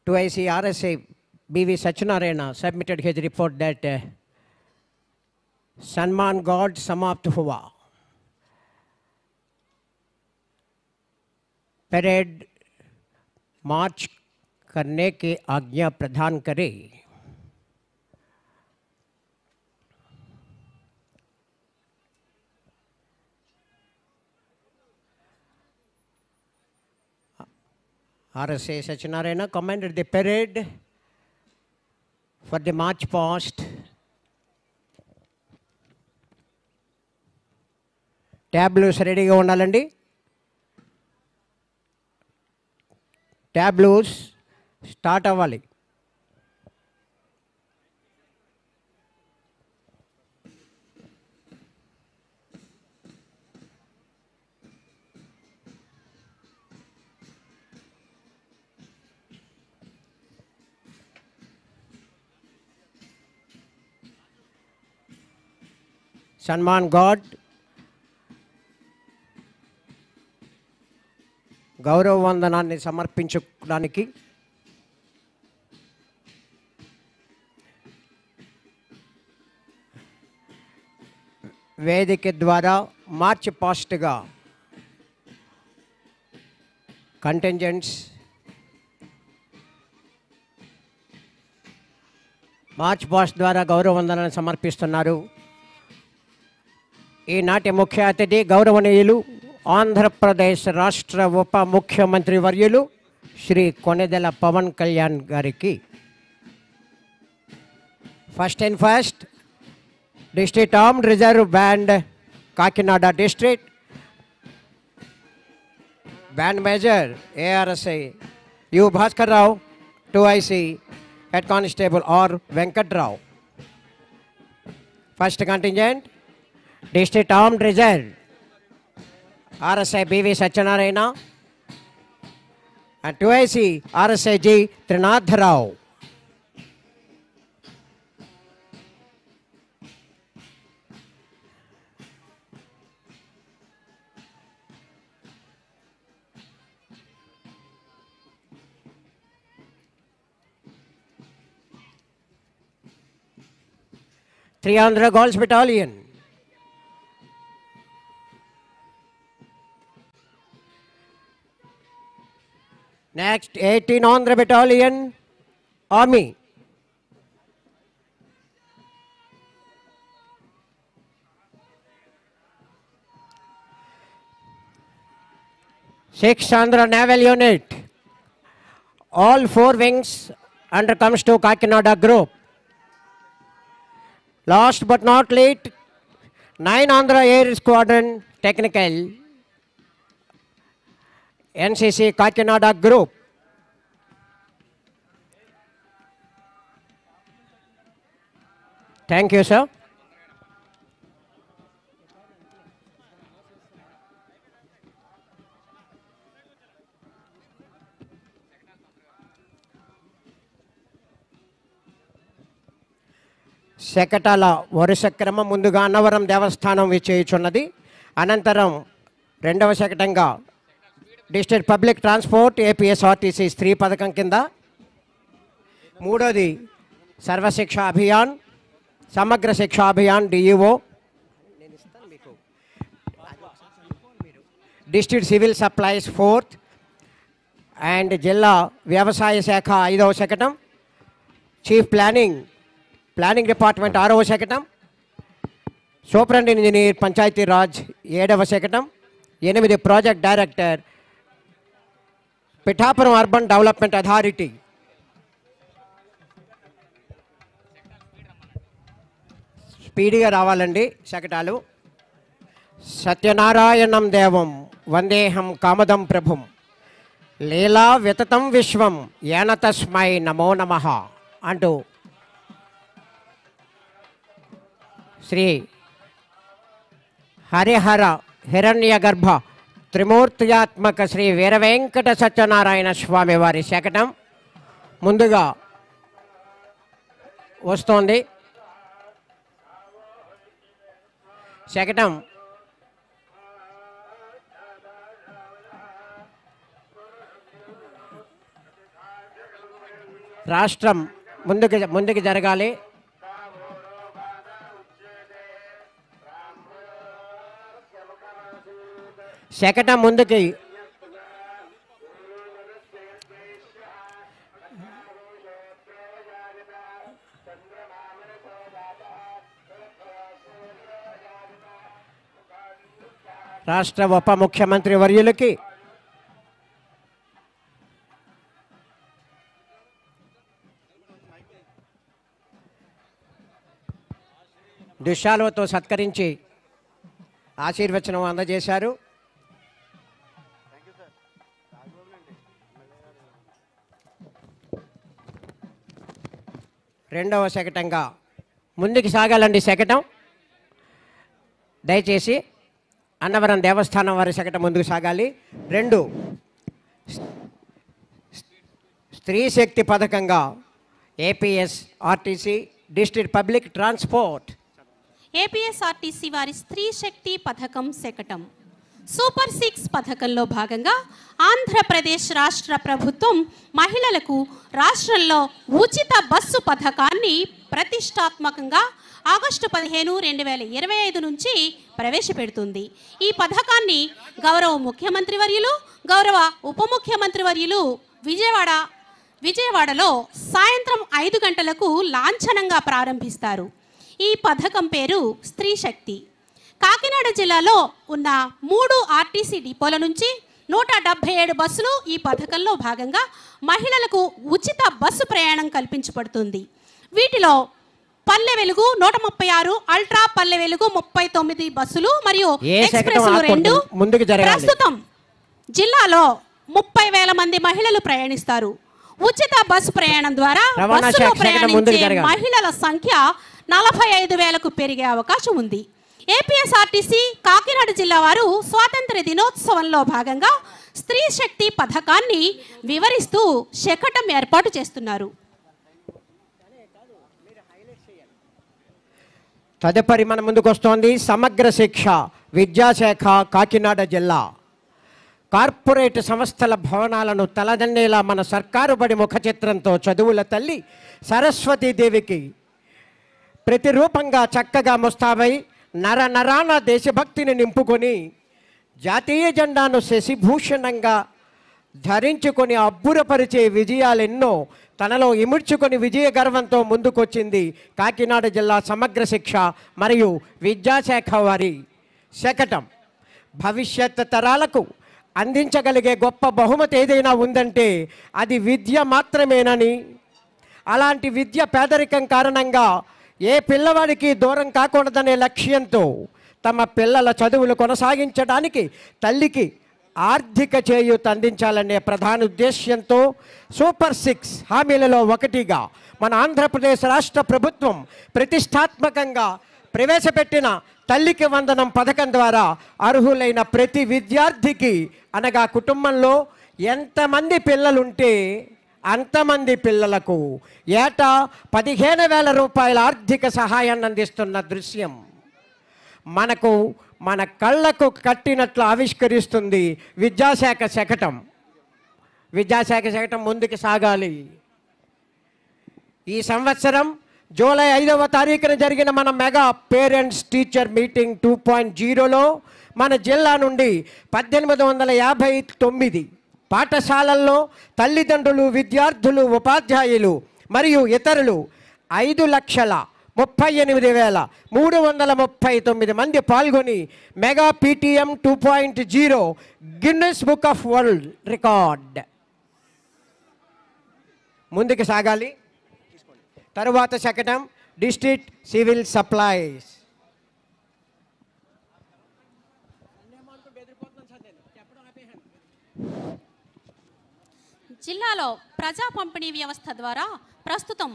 To IC, RSA, BV Satyanarayana submitted his report that Sanman God समाप्त हुआ, parade मार्च करने की आज्ञा प्रदान करे. RSA Satyanarayana commanded the parade for the march past. Tableaus రెడీగా ఉండాలండి. టాబ్లూస్ start అవ్వాలి. సన్మాన్ గాడ్ గౌరవ వందనాన్ని సమర్పించడానికి వేదిక ద్వారా మార్చ్ పాస్ట్గా కంటింజెంట్స్ మార్చ్ పాస్ట్ ద్వారా గౌరవ వందనాన్ని సమర్పిస్తున్నారు. ఈనాటి ముఖ్య అతిథి గౌరవనీయులు ఆంధ్రప్రదేశ్ రాష్ట్ర ఉప ముఖ్యమంత్రి వర్యులు శ్రీ కొణిదెల పవన్ కళ్యాణ్ గారికి. First and first district armed reserve band Kakinada district band major ARSI U Bhaskar Rao, 2IC head constable R Venkatrao. First contingent District Armed Reserve RSI BV Satyanarayana, and 2IC RSI G Trinath Rao. Three Andhra Girls Battalion. Next, 18 Andhra Battalion, Army. Six Andhra Naval Unit. All four wings under comes to Kakinada Group. Last but not least, 9 Andhra Air Squadron Technical, NCC Kakinada Group. Thank you, sir. శకటాల వరుస క్రమం ముందుగా అన్నవరం దేవస్థానం విచ్చేయుచున్నది. అనంతరం రెండవ శకటంగా district public transport APSRTC స్త్రీ పథకం కింద, మూడోది సర్వశిక్ష అభియాన్, సమగ్ర శిక్ష Abhiyan DEO, district civil supplies fourth, and జిల్లా వ్యవసాయ శాఖ 5వ శకటం, చీఫ్ ప్లానింగ్ డిపార్ట్మెంట్ 6వ శకటం, సూపరింట్ ఇంజనీర్ పంచాయతీరాజ్ 7వ శకటం, 8 project director Pithapuram urban development authority. స్పీడ్గా రావాలండి శకటాలు. సత్యనారాయణం దేవం వందేహం కామదం ప్రభుం లీలా వితతం విశ్వం ఏన తస్మై నమో నమః అంటూ శ్రీ హరిహర హిరణ్యగర్భ త్రిమూర్త్యాత్మక శ్రీ వీరవెంకట సత్యనారాయణ స్వామి వారి శకటం ముందుగా వస్తోంది. శకటం రాష్ట్రం ముందుకు జరగాలి. శకటం ముందుకి రాష్ట్ర ఉప ముఖ్యమంత్రి వర్యులకి దుశ్శాలువతో సత్కరించి ఆశీర్వచనం అందజేశారు. రెండవ శకటంగా ముందుకు సాగాలండి. శకటం దయచేసి అన్నవరం దేవస్థానం వారి శకటం ముందుకు సాగాలి. 2 స్త్రీ శక్తి పథకంగా APSRTC district public transport APSRTC వారి స్త్రీ శక్తి పథకం శకటం సూపర్ 6 పథకంలో భాగంగా ఆంధ్రప్రదేశ్ రాష్ట్ర ప్రభుత్వం మహిళలకు రాష్ట్రంలో ఉచిత బస్సు పథకాన్ని ప్రతిష్టాత్మకంగా ఆగస్టు 15, 2025 నుంచి ప్రవేశపెడుతుంది. ఈ పథకాన్ని గౌరవ ముఖ్యమంత్రి వర్యులు, గౌరవ ఉప ముఖ్యమంత్రి వర్యులు విజయవాడలో సాయంత్రం 5 గంటలకు లాంఛనంగా ప్రారంభిస్తారు. ఈ పథకం పేరు స్త్రీ శక్తి. కాకినాడ జిల్లాలో ఉన్న 3 ఆర్టీసీ డిపోల నుంచి 177 బస్సులు ఈ పథకంలో భాగంగా మహిళలకు ఉచిత బస్సు ప్రయాణం కల్పించబడుతుంది. వీటిలో పల్లె వెలుగు 136, అల్ట్రా పల్లె వెలుగు 39 బస్సులు మరియు ఎక్స్ప్రెస్ 2. ప్రస్తుతం జిల్లాలో 30,000 మంది మహిళలు ప్రయాణిస్తారు. ఉచిత బస్సు ప్రయాణం ద్వారా బస్సులో ప్రయాణించే మహిళల సంఖ్య 45,000కు పెరిగే అవకాశం ఉంది. ఏపీఎస్ఆర్టీసీ కాకినాడ జిల్లా వారు స్వాతంత్ర దినోత్సవంలో భాగంగా స్త్రీ శక్తి పథకాన్ని వివరిస్తూ శకటం ఏర్పాటు చేస్తున్నారు. తదుపరి మన ముందుకు వస్తోంది సమగ్ర శిక్ష విద్యాశాఖ కాకినాడ జిల్లా. కార్పొరేట్ సంస్థల భవనాలను తలదన్నేలా మన సర్కారు బడి ముఖ చిత్రంతో చదువుల తల్లి సరస్వతీదేవికి ప్రతిరూపంగా చక్కగా ముస్తాబై నరాన దేశభక్తిని నింపుకొని జాతీయ జెండాను శశిభూషణంగా ధరించుకొని అబ్బురపరిచే విజయాలెన్నో తనలో ఇముడ్చుకొని విజయ గర్వంతో ముందుకొచ్చింది కాకినాడ జిల్లా సమగ్ర శిక్ష మరియు విద్యాశాఖ వారి శకటం. భవిష్యత్ తరాలకు అందించగలిగే గొప్ప బహుమతి ఏదైనా ఉందంటే అది విద్య మాత్రమేనని, అలాంటి విద్య పేదరికం కారణంగా ఏ పిల్లవాడికి దూరం కాకూడదనే లక్ష్యంతో తమ పిల్లల చదువులు కొనసాగించడానికి తల్లికి ఆర్థిక చేయూత అందించాలనే ప్రధాన ఉద్దేశ్యంతో సూపర్ 6 హామీలలో ఒకటిగా మన ఆంధ్రప్రదేశ్ రాష్ట్ర ప్రభుత్వం ప్రతిష్టాత్మకంగా ప్రవేశపెట్టిన తల్లికి వందనం పథకం ద్వారా అర్హులైన ప్రతి విద్యార్థికి అనగా కుటుంబంలో ఎంతమంది పిల్లలుంటే అంతమంది పిల్లలకు ఏటా 15,000 రూపాయల ఆర్థిక సహాయాన్ని అందిస్తున్న దృశ్యం మనకు మన కళ్ళకు కట్టినట్లు ఆవిష్కరిస్తుంది విద్యాశాఖ శకటం. విద్యాశాఖ శకటం ముందుకు సాగాలి. ఈ సంవత్సరం జూలై 5వ తారీఖున జరిగిన మన మెగా పేరెంట్స్ టీచర్ మీటింగ్ 2.0లో మన జిల్లా నుండి 1859 పాఠశాలల్లో తల్లిదండ్రులు, విద్యార్థులు, ఉపాధ్యాయులు మరియు ఇతరులు 5,38,339 మంది పాల్గొని mega PTM 2.0 Guinness book of world record ముందుకు సాగాలి. తరువాత శకటం డిస్ట్రిక్ట్ సివిల్ సప్లైస్. జిల్లాలో ప్రజా పంపిణీ వ్యవస్థ ద్వారా ప్రస్తుతం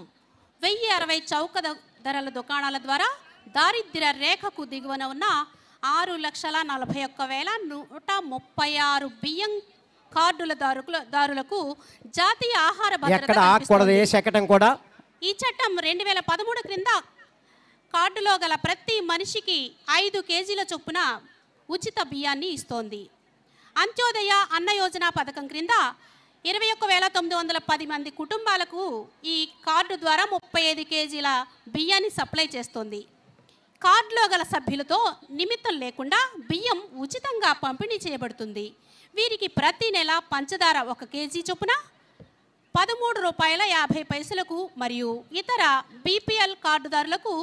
1060 చౌక ధరల దుకాణాల ద్వారా దారిద్ర్య రేఖకు దిగువన ఉన్న 6,41,136 బియ్యం కార్డుల దారులకు జాతీయ ఆహార భద్రత కూడా ఈ చట్టం 2013 క్రింద కార్డులో గల ప్రతి మనిషికి 5 కేజీల చొప్పున ఉచిత బియ్యాన్ని ఇస్తోంది. అంత్యోదయ అన్న యోజన పథకం క్రింద 21,910 మంది కుటుంబాలకు ఈ కార్డు ద్వారా 35 కేజీల బియ్యాన్ని సప్లై చేస్తోంది. కార్డులో గల సభ్యులతో నిమిత్తం లేకుండా బియ్యం ఉచితంగా పంపిణీ చేయబడుతుంది. వీరికి ప్రతి నెల పంచదార 1 కేజీ చొప్పున 13 రూపాయల 50 పైసలకు మరియు ఇతర బీపీఎల్ కార్డుదారులకు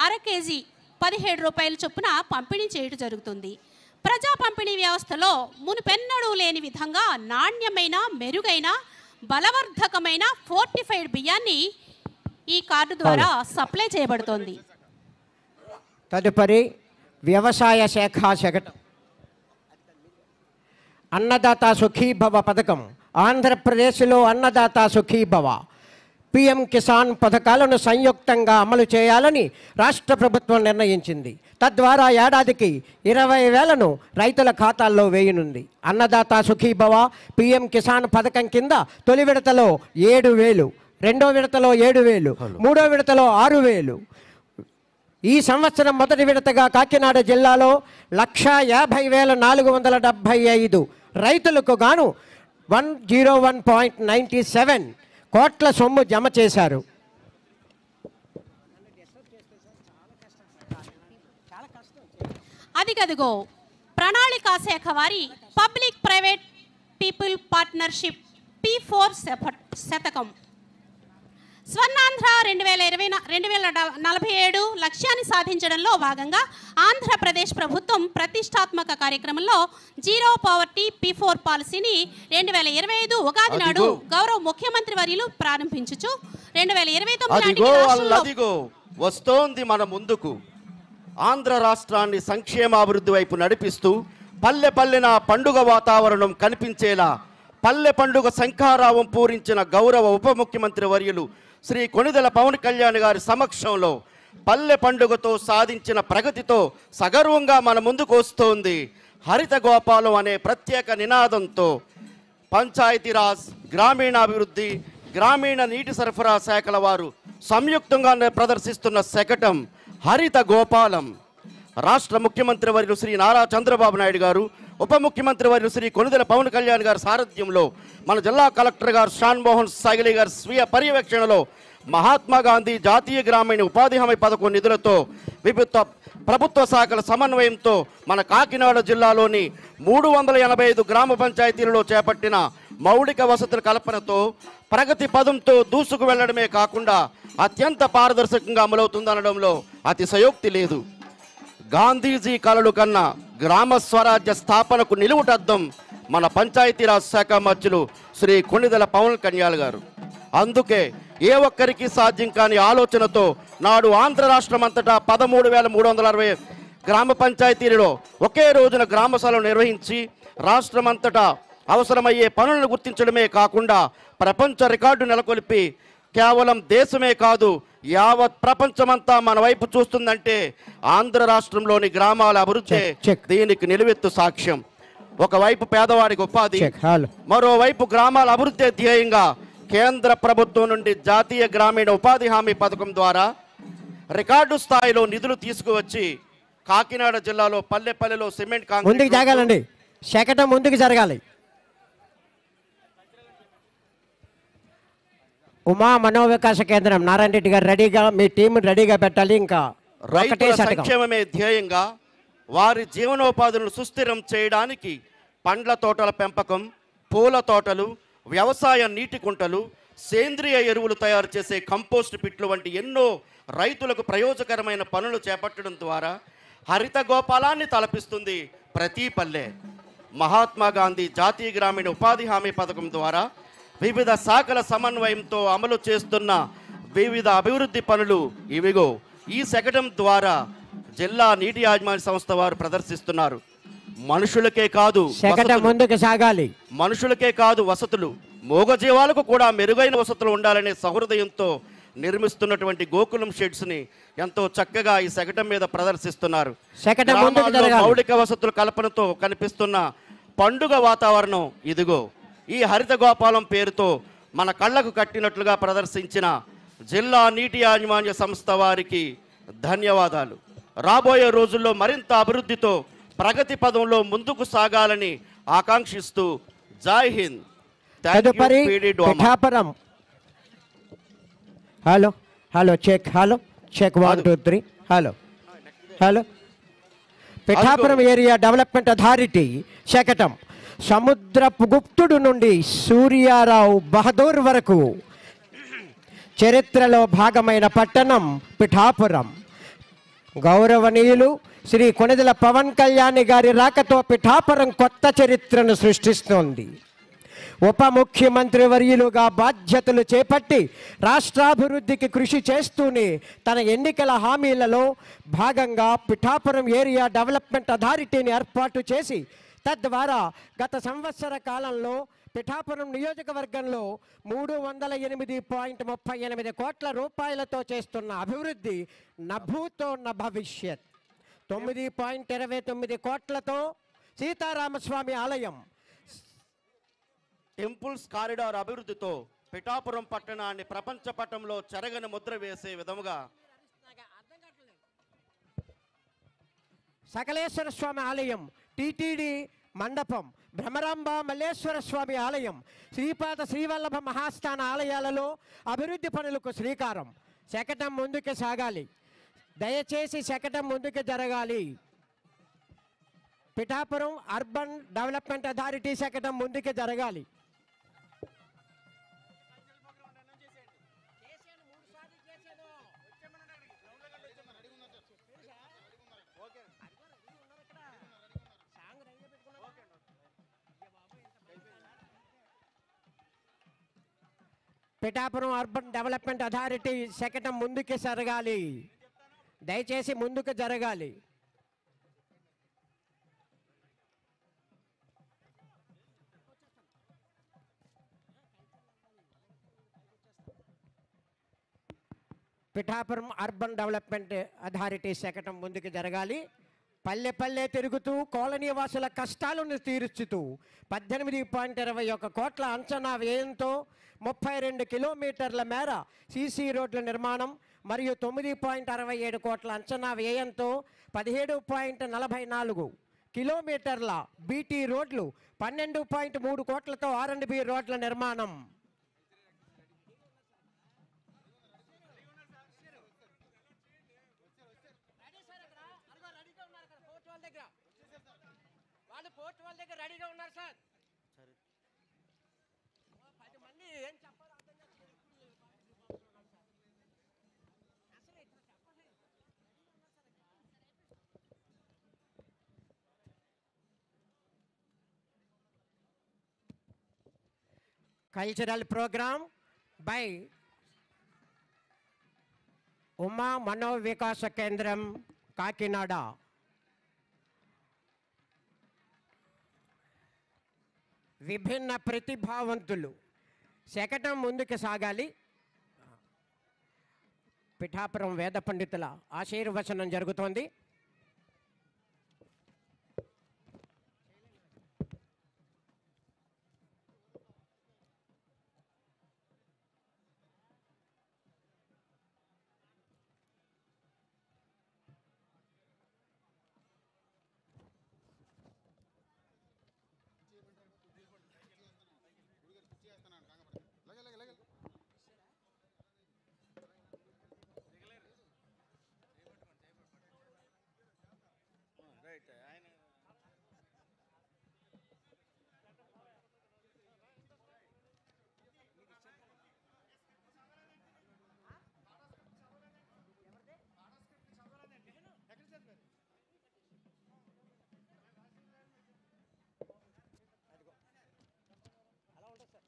1/2 కేజీ 17 రూపాయల చొప్పున పంపిణీ చేయడం జరుగుతుంది. ప్రజా పంపిణీ వ్యవస్థలో మునుపెన్నడూ లేని విధంగా నాణ్యమైన, మెరుగైన, బలవర్ధకమైన ఫోర్టిఫైడ్ బియ్యాన్ని ఈ కార్డు ద్వారా సప్లై చేయబడుతోంది. తదుపరి వ్యవసాయ శాఖ శకటం. అన్నదాత సుఖీభవ పథకం. ఆంధ్రప్రదేశ్లో అన్నదాత సుఖీభవ, పిఎం కిసాన్ పథకాలను సంయుక్తంగా అమలు చేయాలని రాష్ట్ర ప్రభుత్వం నిర్ణయించింది. తద్వారా ఏడాదికి 20,000ను రైతుల ఖాతాల్లో వేయనుంది. అన్నదాత సుఖీభవ పిఎం కిసాన్ పథకం కింద తొలి విడతలో 7,000, రెండో విడతలో 7,000, మూడో విడతలో 6,000. ఈ సంవత్సరం మొదటి విడతగా కాకినాడ జిల్లాలో 1,50,475 రైతులకు గాను 101.97 కోట్ల సొమ్ము జమ చేశారు. అదిగదిగో ప్రణాళికా శాఖ వారి public private people partnership P4 శతకం. స్వర్ణాంధ్ర 2047 లక్ష్యాన్ని సాధించడంలో భాగంగా ఆంధ్రప్రదేశ్ ప్రభుత్వం ప్రతిష్టాత్మక కార్యక్రమంలో జీరో పావర్టీ P4 పాలసీని 2025 ఉగాది నాడు గౌరవ ముఖ్యమంత్రి వర్యులు ప్రారంభించుచు 2029 వస్తోంది మన ముందుకు. ఆంధ్ర రాష్ట్రాన్ని సంక్షేమాభివృద్ధి వైపు నడిపిస్తూ పల్లె పల్లెన పండుగ వాతావరణం కనిపించేలా పల్లె పండుగ శంఖారావం పూరించిన గౌరవ ఉప ముఖ్యమంత్రి వర్యులు శ్రీ కొణిదెల పవన్ కళ్యాణ్ గారి సమక్షంలో పల్లె పండుగతో సాధించిన ప్రగతితో సగర్వంగా మన ముందుకు వస్తోంది. హరిత గోపాలం అనే ప్రత్యేక నినాదంతో పంచాయతీరాజ్, గ్రామీణాభివృద్ధి, గ్రామీణ నీటి సరఫరా శాఖల వారు సంయుక్తంగా ప్రదర్శిస్తున్న శకటం హరిత గోపాలం. రాష్ట్ర ముఖ్యమంత్రి వర్యులు శ్రీ నారా చంద్రబాబు నాయుడు గారు, ఉప ముఖ్యమంత్రి వర్యులు శ్రీ కొణిదెల పవన్ కళ్యాణ్ గారి సారథ్యంలో మన జిల్లా కలెక్టర్ గారు షాన్మోహన్ సాగిలి గారి స్వీయ పర్యవేక్షణలో మహాత్మా గాంధీ జాతీయ గ్రామీణ ఉపాధి హామీ పథకం నిధులతో వివిధ ప్రభుత్వ శాఖల సమన్వయంతో మన కాకినాడ జిల్లాలోని 385 గ్రామ పంచాయతీలలో చేపట్టిన మౌలిక వసతుల కల్పనతో ప్రగతి పదంతో దూసుకు వెళ్లడమే కాకుండా అత్యంత పారదర్శకంగా అమలవుతుందనడంలో అతిశయోక్తి లేదు. గాంధీజీ కలలు కన్నా గ్రామ స్వరాజ్య స్థాపనకు నిలువుటద్దం మన పంచాయతీరాజ్ శాఖ మంత్రులు శ్రీ కొణిదెల పవన్ కళ్యాణ్ గారు. అందుకే ఏ ఒక్కరికి సాధ్యం కాని ఆలోచనతో నాడు ఆంధ్ర రాష్ట్రం అంతటా 13,360 గ్రామ పంచాయతీలలో ఒకే రోజున గ్రామ సభలు నిర్వహించి రాష్ట్రమంతటా అవసరమయ్యే పనులను గుర్తించడమే కాకుండా ప్రపంచ రికార్డు నెలకొల్పి కేవలం దేశమే కాదు యావత్ ప్రపంచమంతా మన వైపు చూస్తుందంటే ఆంధ్ర రాష్ట్రంలోని గ్రామాల అభివృద్ధి దీనికి నిలువెత్తు సాక్ష్యం. ఒకవైపు పేదవాడికి ఉపాధి, మరోవైపు గ్రామాల అభివృద్ధి ధ్యేయంగా కేంద్ర ప్రభుత్వం నుండి జాతీయ గ్రామీణ ఉపాధి హామీ పథకం ద్వారా రికార్డు స్థాయిలో నిధులు తీసుకువచ్చి కాకినాడ జిల్లాలో పల్లెపల్లెలో సిమెంట్ ముందుకు జరగాలండి, శకటం ముందుకు జరగాలి. ఉమా మనోవికాస కేంద్రం నారాయణ రెడ్డి గారు రెడీగా, మీ టీం రెడీగా పెట్టాలి. ఇంకా రైతుల సంక్షేమమే ధ్యేయంగా వారి జీవనోపాధులను సుస్థిరం చేయడానికి పండ్ల తోటల పెంపకం, పూల తోటలు, వ్యవసాయ నీటి కుంటలు, సేంద్రియ ఎరువులు తయారు చేసే కంపోస్ట్ పిట్లు వంటి ఎన్నో రైతులకు ప్రయోజకరమైన పనులు చేపట్టడం ద్వారా హరిత గోపాలాన్ని తలపిస్తుంది ప్రతి పల్లె. మహాత్మా గాంధీ జాతీయ గ్రామీణ ఉపాధి హామీ పథకం ద్వారా వివిధ శాఖల సమన్వయంతో అమలు చేస్తున్న వివిధ అభివృద్ధి పనులు ఇవిగో ఈ శకటం ద్వారా జిల్లా నీటి యాజమాన్య సంస్థ వారు ప్రదర్శిస్తున్నారు. మనుషులకే కాదు ముందుకు సాగాలి, మనుషులకే కాదు వసతులు, మూగజీవాలకు కూడా మెరుగైన వసతులు ఉండాలనే సహృదయంతో నిర్మిస్తున్నటువంటి గోకులం షెడ్స్ ని ఎంతో చక్కగా ఈ శకటం మీద ప్రదర్శిస్తున్నారు. మౌలిక వసతుల కల్పనతో కనిపిస్తున్న పండుగ వాతావరణం ఇదిగో ఈ హరిత గోపాలం పేరుతో మన కళ్ళకు కట్టినట్లుగా ప్రదర్శించిన జిల్లా నీటి యాజమాన్య సంస్థ వారికి ధన్యవాదాలు. రాబోయే రోజుల్లో మరింత అభివృద్ధితో ప్రగతి పదంలో ముందుకు సాగాలని ఆకాంక్షిస్తూ జై Hind. Pithapuram hello hello check, hello check 1 2 3 hello hello Pithapuram area development authority శకటం సముద్రపు గుప్తుడు నుండి సూర్యారావు బహదూర్ వరకు చరిత్రలో భాగమైన పట్టణం పిఠాపురం. గౌరవనీయులు శ్రీ కొణిదెల పవన్ కళ్యాణ్ గారి రాకతో పిఠాపురం కొత్త చరిత్రను సృష్టిస్తోంది. ఉప ముఖ్యమంత్రి వర్యులుగా బాధ్యతలు చేపట్టి రాష్ట్రాభివృద్ధికి కృషి చేస్తూనే తన ఎన్నికల హామీలలో భాగంగా పిఠాపురం ఏరియా డెవలప్మెంట్ అథారిటీని ఏర్పాటు చేసి తద్వారా గత సంవత్సర కాలంలో పిఠాపురం నియోజకవర్గంలో 308.38 కోట్ల రూపాయలతో చేస్తున్న అభివృద్ధి నభూతో నభవిష్యత్. 9.29 కోట్లతో సీతారామస్వామి ఆలయం, టెంపుల్స్ కారిడార్ అభివృద్ధితో పిఠాపురం పట్టణాన్ని ప్రపంచ పటంలో చెరగని ముద్ర వేసే విధముగా సకలేశ్వర స్వామి ఆలయం, టిటిడి మండపం, భ్రమరాంబ మల్లేశ్వర స్వామి ఆలయం, శ్రీపాద శ్రీవల్లభ మహాస్థాన ఆలయాలలో అభివృద్ధి పనులకు శ్రీకారం. శకటం ముందుకు సాగాలి, దయచేసి శకటం ముందుకు జరగాలి. పిఠాపురం అర్బన్ డెవలప్మెంట్ అథారిటీ శకటం ముందుకు జరగాలి. పిఠాపురం అర్బన్ డెవలప్మెంట్ అథారిటీ శకటం ముందుకు జరగాలి, దయచేసి ముందుకు జరగాలి. పిఠాపురం అర్బన్ డెవలప్మెంట్ అథారిటీ శకటం ముందుకు జరగాలి. పల్లె పల్లె తిరుగుతూ కాలనీ వాసుల కష్టాలను తీర్చుతూ 18.21 కోట్ల అంచనా వ్యయంతో 32 కిలోమీటర్ల మేర సీసీ రోడ్ల నిర్మాణం మరియు 9.67 కోట్ల అంచనా వ్యయంతో 17.44 కిలోమీటర్ల బీటీ రోడ్లు, 12.3 కోట్లతో R&B రోడ్ల నిర్మాణం. వాళ్ళు పోర్ట్ వాళ్ళ దగ్గర రెడీగా ఉన్నారు సార్. సరే 10 మంది ఏం చెప్పాలో అర్థం చేసుకోలేదు. Cultural programme by Uma Manovikasa కేంద్రం కాకినాడ. విభిన్న ప్రతిభావంతులు శకటం ముందుకు సాగాలి. పిఠాపురం వేద పండితుల ఆశీర్వచనం జరుగుతోంది. రైట్ ఆయన అలా ఉంటుంది సార్.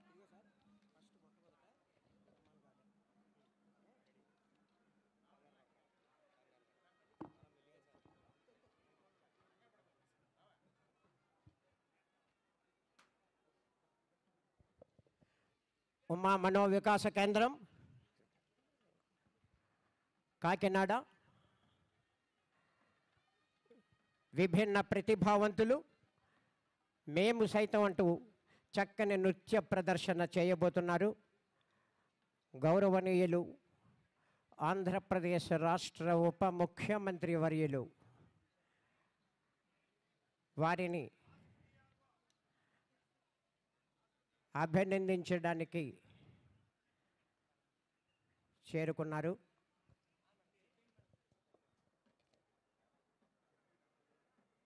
ఇదిగో సార్, ఫస్ట్ మొట్టమొదట ఉమా మనోవికాస కేంద్రం కాకినాడ. విభిన్న ప్రతిభావంతులు మేము సైతం అంటూ చక్కని నృత్య ప్రదర్శన చేయబోతున్నారు. గౌరవనీయులు ఆంధ్రప్రదేశ్ రాష్ట్ర ఉప ముఖ్యమంత్రి వర్యులు వారిని అభినందించడానికి చేరుకున్నారు.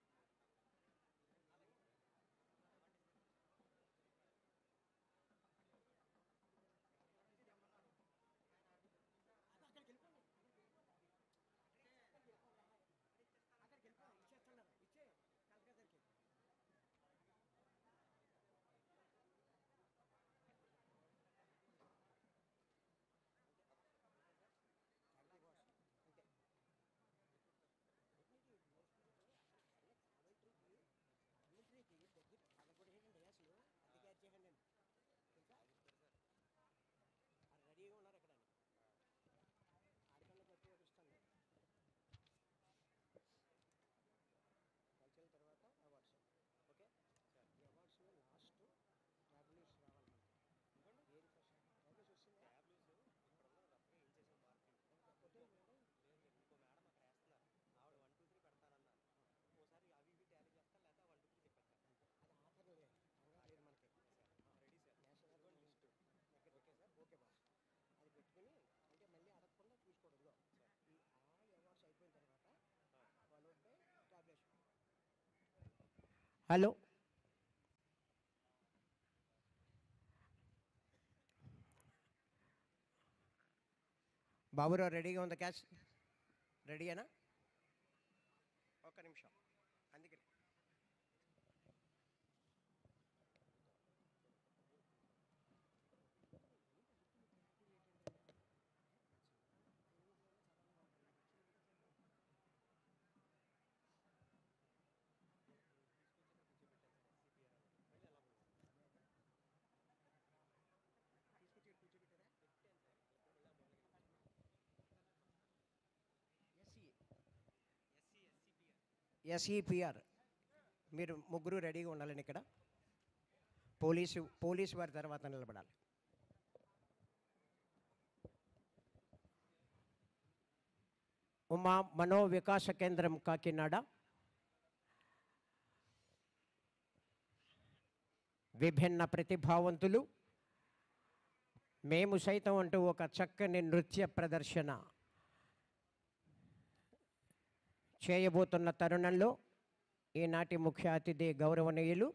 రెడీగా ఉన్నారు అక్కడ ఆడికన్నా ఉపయోగిస్తాను. కలిసిన తర్వాత అవార్డ్స్. ఓకే సార్, ఈ అవార్డ్స్లో లాస్ట్ ట్యాబ్లెట్స్ రావాలి మనకి. ఏది ఫస్ట్ ట్యాబ్లెట్స్ వస్తుంది? ట్యాబ్లెట్స్ రఫ్గా ఏం చేసాం మార్కింగ్ ఇంకో మేడం అక్కడ వేస్తున్నారు. ఆవిడ 1 2 3 పెడతారన్నారు. ఓసారి అవి ఇవి ట్యాలీ చేస్తారు, లేదా 1 2 3 చెప్పేస్తారు. అది ఆఖరి లేదు మనకి. Ready sir, national list. Okay sir, okay boss. అది పెట్టుకుని అంటే మళ్ళీ అడగకుండా చూసుకోవడం. సార్ ఈ అవార్డ్స్ అయిపోయిన తర్వాత వాళ్ళు ట్యాబ్లెట్స్. హలో బాబురావు, రెడీగా ఉందా క్యాష్? రెడీయేనా? ఒక్క నిమిషం. అందుకని ఎస్ఈపిఆర్ మీరు ముగ్గురు రెడీగా ఉండాలని ఇక్కడ పోలీసు వారి తర్వాత నిలబడాలి. ఉమా మనో వికాస కేంద్రం కాకినాడ, విభిన్న ప్రతిభావంతులు, మేము సైతం అంటూ ఒక చక్కని నృత్య ప్రదర్శన చేయబోతున్న తరుణంలో ఈనాటి ముఖ్య అతిథి గౌరవనీయులు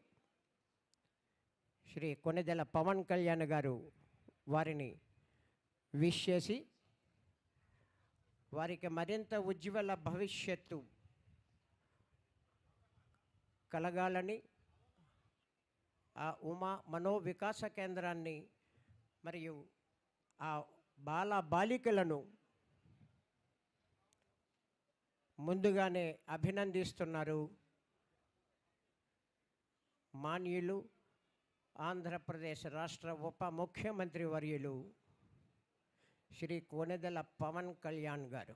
శ్రీ కొణిదెల పవన్ కళ్యాణ్ గారు వారిని విష్ చేసి వారికి మరింత ఉజ్వల భవిష్యత్తు కలగాలని ఆ ఉమా మనో వికాస కేంద్రాన్ని మరియు ఆ బాలికలను ముందుగానే అభినందిస్తున్నారు మాన్యులు ఆంధ్రప్రదేశ్ రాష్ట్ర ఉప ముఖ్యమంత్రి వర్యులు శ్రీ కొణిదెల పవన్ కళ్యాణ్ గారు.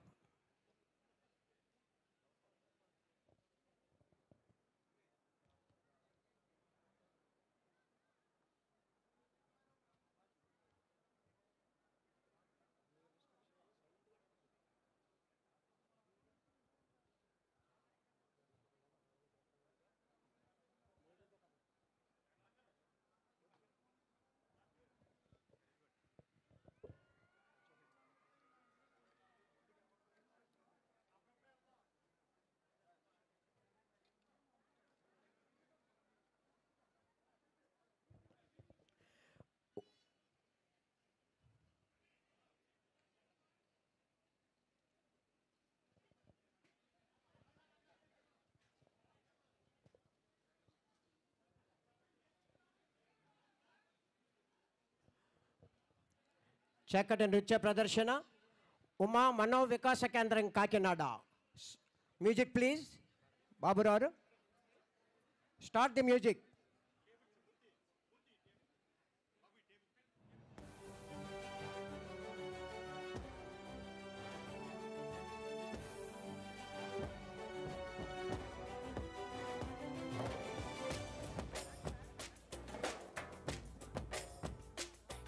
చక్కటి నృత్య ప్రదర్శన ఉమా మనో వికాస కేంద్రం Kakinada. Music please Baburao, start the music.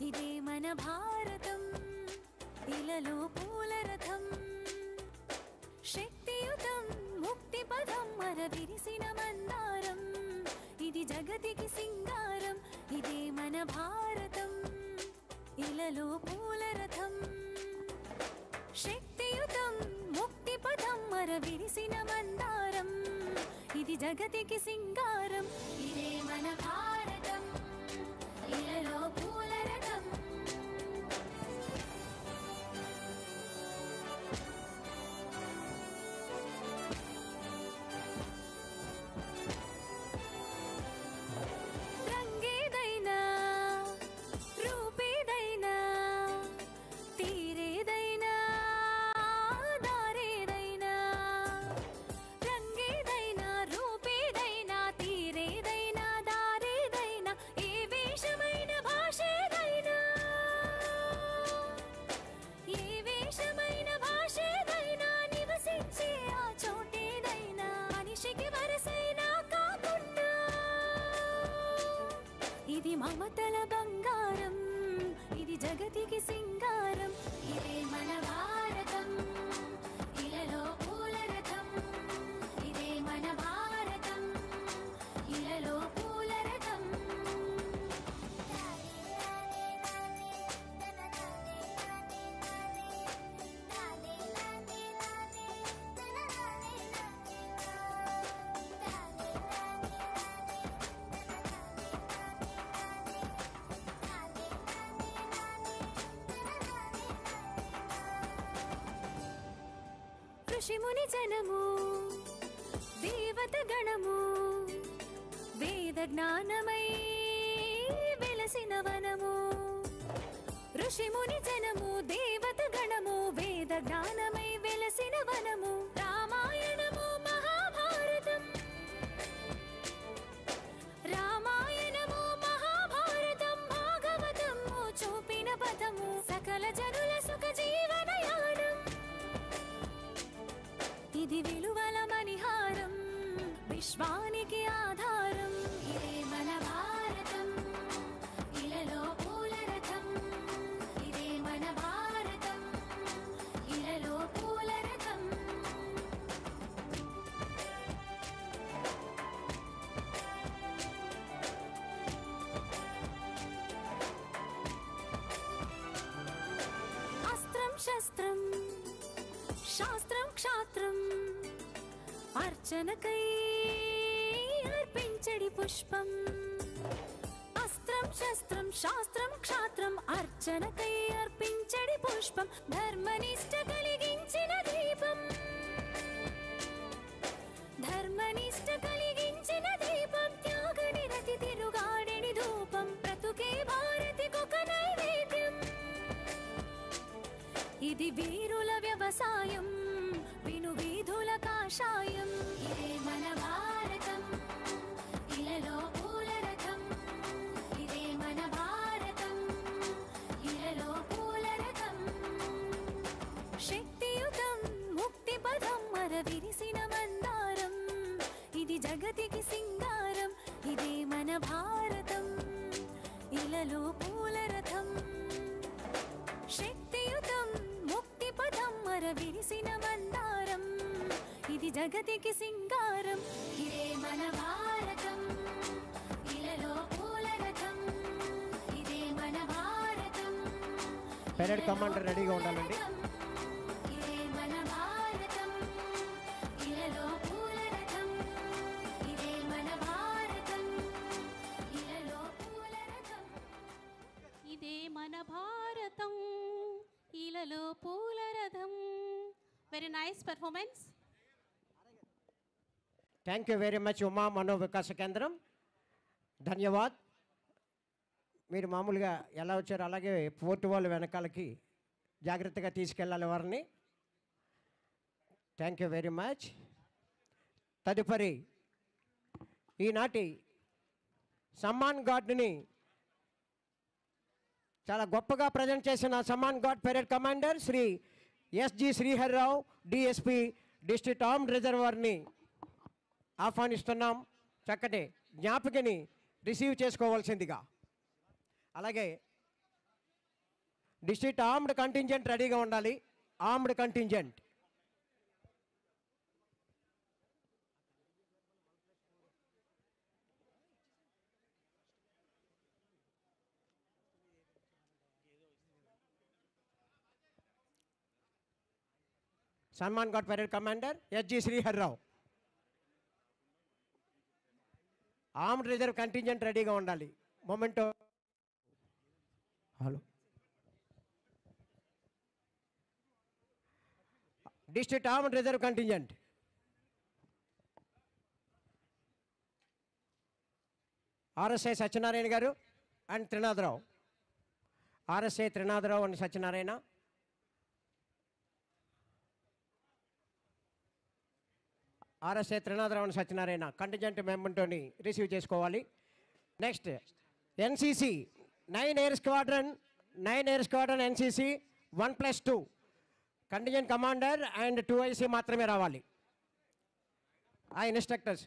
ఇదే మన భారతం, ఇలలో పూలరథం, శక్తియుతం ముక్తి పదం మరవిరిసిన మందారం, ఇది జగతికి సింగారం. ఇదే మన భారతం, ఇలలో పూలరథం, శక్తియుతం ముక్తి పదం మరవిరిసిన మందారం, ఇది జగతికి సింగారం. ఇదే మన భారతం, ఇలలో పూలరథం. రంగేదైనా రూపేదైనా తీరేదైనా దారేదైనా, రంగేదైనా రూపేదైనా తీరేదైనా దారేదైనా, ఏ వేషమైన భాషేదైనా, ఏ వేషమైన భాషేదైనా, నివసించే ఆ చోటేదైనా, మనిషికి వరసైనా కాకుండా ఇది మమతల బంగారం, ఇది జగతికి సింగారం. ఇదే మన భారతం, ఇలలో పూలరథం, ఇదే మన భారతం, ఇలలో పూలరథం. ఋషిముని జనము దేవత గణము, వేద జ్ఞానమై వెలసిన వనము. ఋషిముని జనము దేవత గణము, వేద జ్ఞానమై వెలసిన వనము. రామాయణము మహాభారతం, రామాయణము మహాభారతం, భాగవతము చూపిన పదము, సకల జనుల సుఖ జీవనయానం, ఇది విలువల మణిహారం. శస్త్రం శాస్త్రం క్షాత్రం అర్చనకై అర్పించడి పుష్పం అస్త్రం శస్త్రం శాస్త్రం క్షాత్రం అర్చనకై అర్పించడి పుష్పం ధర్మనిష్ట కలిగించిన దీపం ధర్మనిష్ట కలిగించిన దీపం త్యాగ నిరతి తిరుగాడెడి ధూపం బ్రతుకే భారతికొక నైవేద్యం ఇది వీరుల వ్యవసాయం విను వీధుల కాషాయం ఇదే మన భారతం ఇలలో పూల రథం ఇదే మన భారతం ఇలలో పూల రథం శక్తియుతం ముక్తి పదం మర విరిసిన మందారం ఇది జగతికి సింగారం ఇదే మన భారతం ఇలలో పూల రథం శక్తియుతం ముక్తి పదం మర విరిసిన మందారం ఇది జగతికి సింగారం ఇదే మన భారతం ఇలలో పూల రథం ఇదే మన భారతం పెరేడ్ కమాండర్ రెడీగా ఉండాలండి. ఇదే మన భారతం ఇలలో పూల రథం ఇదే మన భారతం ఇలలో పూల రథం ఇదే మన భారతం ఇలలో పూల రథం. Very nice performance. Thank you very much Uma Manovikasa Kendram. ధన్యవాద్. మీరు మామూలుగా ఎలా వచ్చారో అలాగే పోర్టు వాళ్ళు వెనకాలకి జాగ్రత్తగా తీసుకెళ్ళాలి వారిని. Thank you very much. తదుపరి ఈనాటి సమ్మాన్ గార్డ్ని చాలా గొప్పగా ప్రజెంట్ చేసిన సమ్మాన్ guard parade commander Shri S G Sriharrao DSP district armed రిజర్వర్ని ఆహ్వానిస్తున్నాం. చక్కటి జ్ఞాపికని రిసీవ్ చేసుకోవాల్సిందిగా. అలాగే డిస్ట్రిక్ట్ ఆర్మ్డ్ కంటింజెంట్ రెడీగా ఉండాలి. ఆర్మ్డ్ కంటింజెంట్ సన్మాన్ guard parade commander S G Sriharrao. Armed reserve contingent రెడీగా ఉండాలి. Memento. Hello. District armed reserve contingent RSI Satyanarayana గారు and Trinatharao. RSI Trinatharao and Satyanarayana. RSI Trinatharao and Satyanarayana contingent మెంబర్తోని రిసీవ్ చేసుకోవాలి. Next NCC 9 air squadron NCC 1+2 contingent commander and 2 IC మాత్రమే రావాలి. ఆ instructors.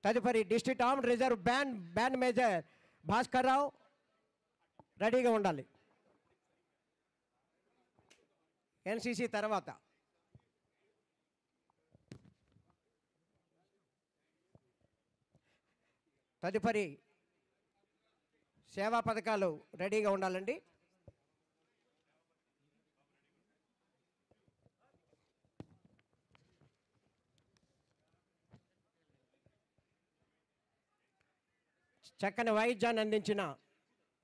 తదుపరి district armed reserve band major Bhaskar Rao రెడీగా ఉండాలి. ఎన్సిసి తర్వాత తదుపరి సేవా పథకాలు రెడీగా ఉండాలండి. చక్కని వాయిద్యాన్ని అందించిన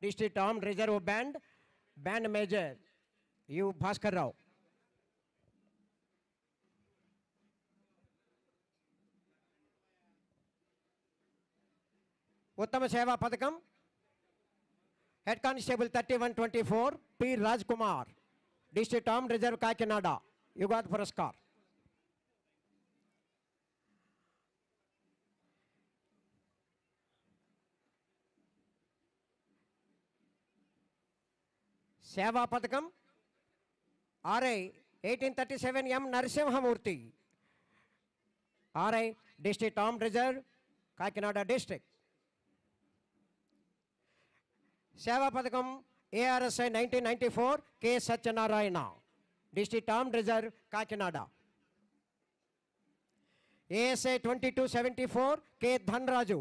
district armed reserve band major U Bhaskar Rao. ఉత్తమ సేవా పథకం head constable 3124 P Raj Kumar district armed reserve Kakinada Ugadi పురస్కార్. సేవా పథకం RI 1837 M Narasimhamurthy RI district armed reserve Kakinada district. సేవా పథకం ARSI 1994 K Satyanarayana district armed reserve Kakinada. ASI 2274 K Dhanraju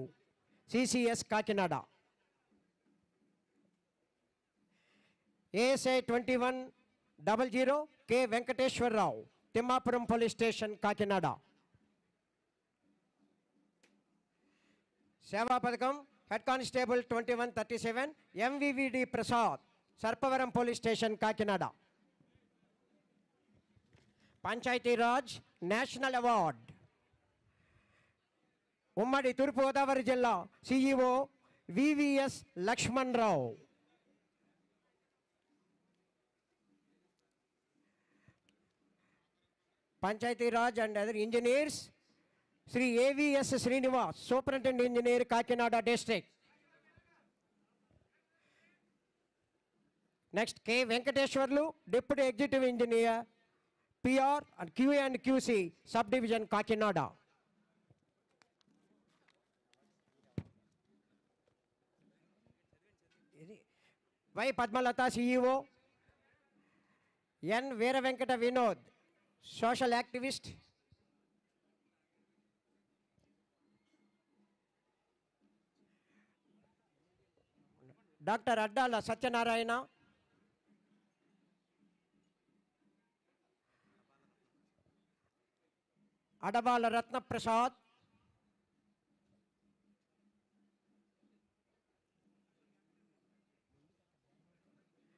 CCS Kakinada. ASI 2100 K. Venkateshwar Rao, Timmapuram Police Station, Kakinada. Seva Padakam, Head Constable 2137, MVVD Prasad, Sarpavaram Police Station, Kakinada. Panchayati Raj National Award. ఉమ్మడి తూర్పుగోదావరి జిల్లా CEO VVS Lakshman Rao. Panchayati Raj and other engineers, Sri AVS Srinivas, Superintendent Engineer, Kakinada District. Next, K. Venkateshwarlu, Deputy Executive Engineer, PR and QA and QC, Subdivision, Kakinada. Y. Padmalata, CEO, N. Veera Venkata Vinod, Social Activist, Dr. Addala Satyanarayana, Adabala Ratna Prasad,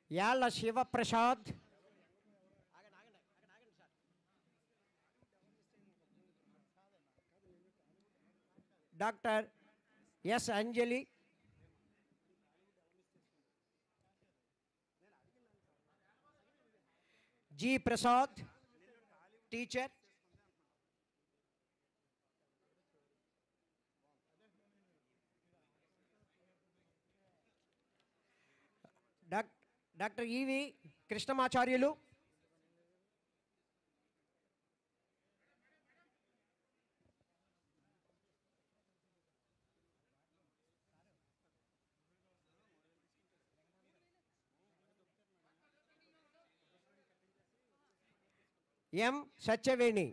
Yalla Shiva Prasad, Dr. S. Anjali, G. Prasad, teacher, Dr. E.V. Krishnamacharyalu, M. Satyaveni.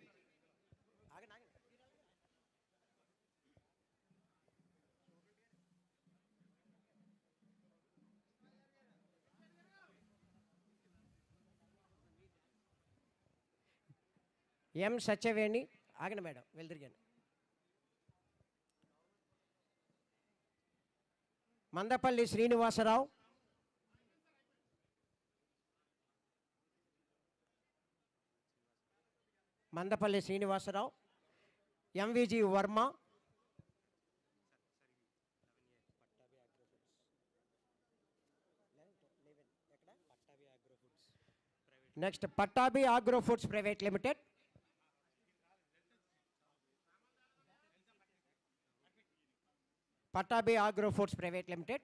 M. Satyaveni. ఆగండి madam వెళ్దిరిగాను. Mandapalli Srinivasarao, Mandapalli Srinivasarao, MVG Varma, next Pattabhi agro foods private limited, Pattabhi agro foods private limited,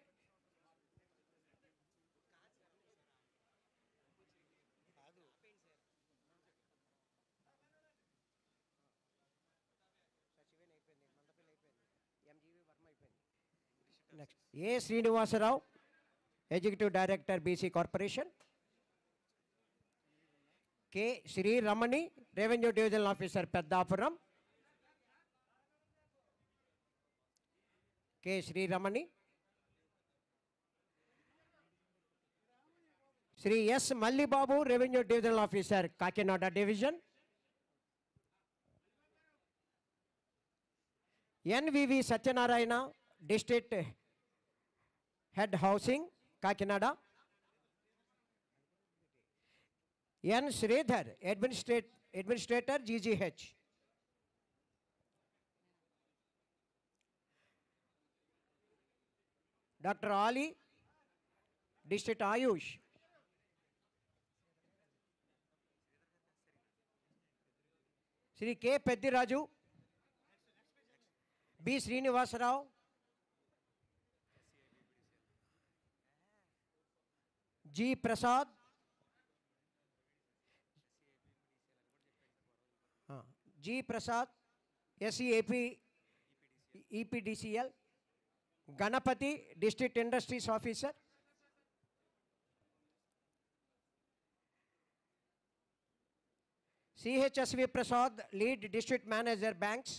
next A Srinivasarao, executive director BC corporation, K Sriramani, revenue divisional officer Peddapuram, K Sriramani, Shri S Mallibabu, revenue divisional officer Kakinada division, NVV Satyanarayana, district head housing Kakinada, N Sridhar, administrator GGH, doctor Ali, district Ayush, Shri K Peddiraju, B Srinivasarao, G Prasad, G Prasad, SEAP EPDCL, Ganapathi, district industries officer, CHSV Prasad, lead district manager banks,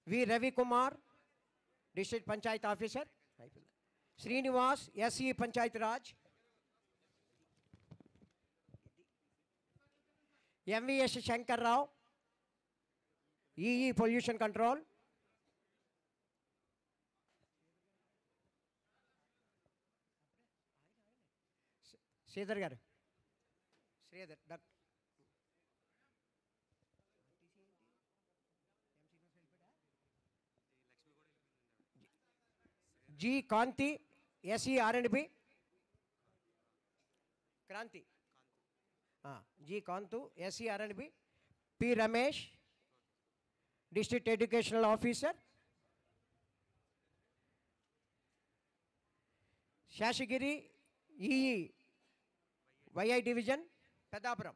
V. Ravi Kumar, District Panchayat Officer. Srinivas, SE Panchayat Raj. MVS Shankar Rao, EE Pollution Control. Sridhar garu. Sridhar, Dr. G. Kanti, SE R&B. Kranti. G. Kantu, SE R&B. P. Ramesh, District Educational Officer. Shashigiri, EE, YI Division, Pedapuram.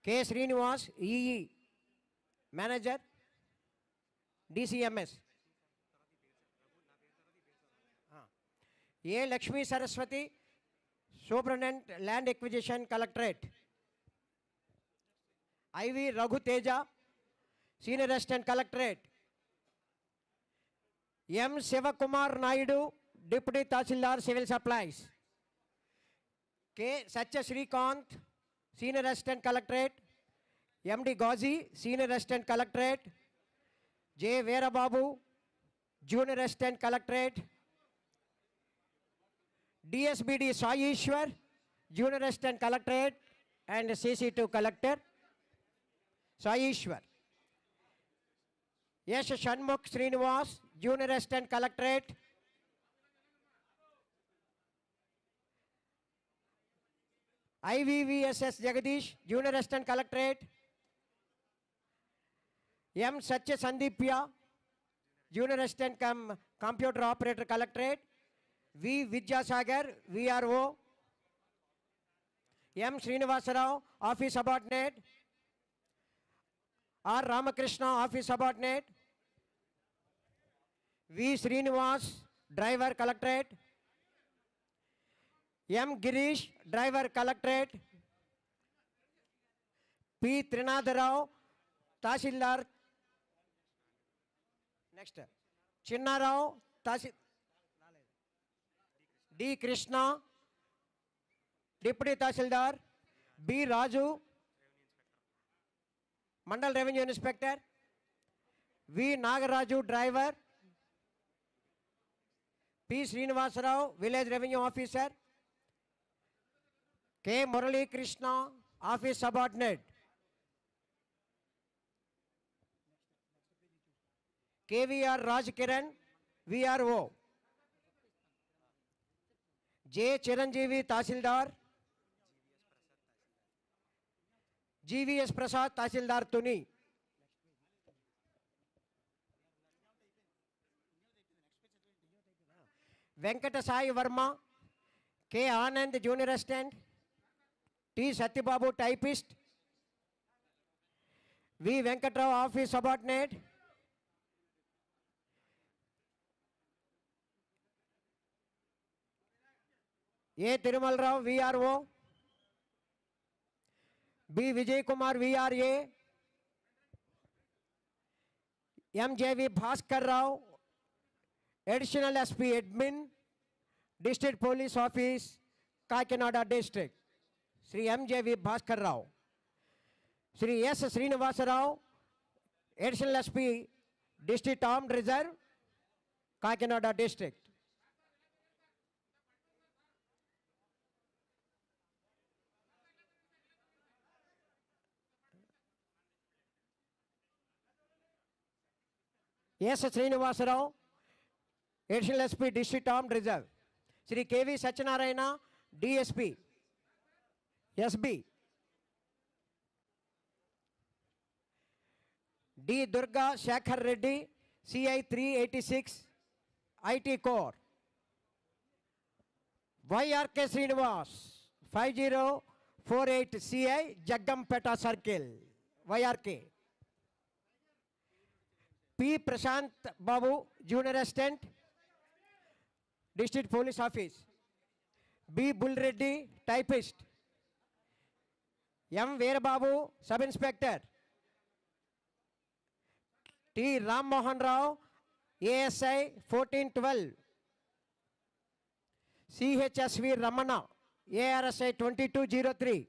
K. Srinivas, EE, Manager, DCMS. A. Lakshmi Saraswati, Superintendent Land Acquisition Collectorate. IV. Raghu Teja, Senior Assistant Collectorate. M. Sivakumar Naidu, Deputy Tahsildar Civil Supplies. K. Satya Srikant, Senior Assistant Collectorate. MD Ghazi, Senior Assistant Collectorate. J. Veerababu, Junior Assistant Collectorate. DSBD Sai Ishwar, Junior Assistant Collectorate and CC2 Collector, Sai Ishwar. Yes, Shanmukh Srinivas, Junior Assistant Collectorate. IVVSS Jagadish, Junior Assistant Collectorate. M. Satya Sandipya, Junior Assistant Computer Operator Collectorate. V. Vidyasagar, VRO. M. Srinivasa Rao, Office Subordinate. R. Ramakrishna, Office Subordinate. V. Srinivas, Driver Collectorate. M. Girish, Driver Collectorate. P. Trinadha Rao, Tahsildar. Next. Chinna Rao, Tahsildar. D. Krishna, Deputy Tahsildar. B. Raju, Mandal Revenue Inspector. V. Nagaraju, Driver. P. Srinivasa Rao, Village Revenue Officer. K. Murali Krishna, Office Subordinate. KVR Rajkiran, VRO. J. Chiranjeevi, Tahsildar. GVS Prasad, Tahsildar Tuni. Venkata Sai Verma, K. Anand, Junior Assistant. T. Satyababu, Typist. V. Venkatrao, Office Subordinate. A. Tirumal Rao, VRO. B. Vijay Kumar, VRA. MJV Bhaskar Rao, Additional SP Admin, District Police Office, Kakinada District. Sri MJV Bhaskar Rao. Sri S. Srinivasa Rao, Additional SP, District Armed Reserve, Kakinada District. S. Srinivasa Rao, Additional SP, District Armed Reserve. Sri KV Satyanarayana, DSP, SB. D. Durga Shakhar Reddy, CI 386, IT Core. YRK Srinivas, 5048 CI, Jagampeta Circle, YRK. P. Prashant Babu, Junior Assistant, District Police Office. B. Bull Reddy, Typist. M. Veerababu, Sub Inspector. T. Ram Mohan Rao, ASI 1412. CHSV Ramana, ARSI 2203.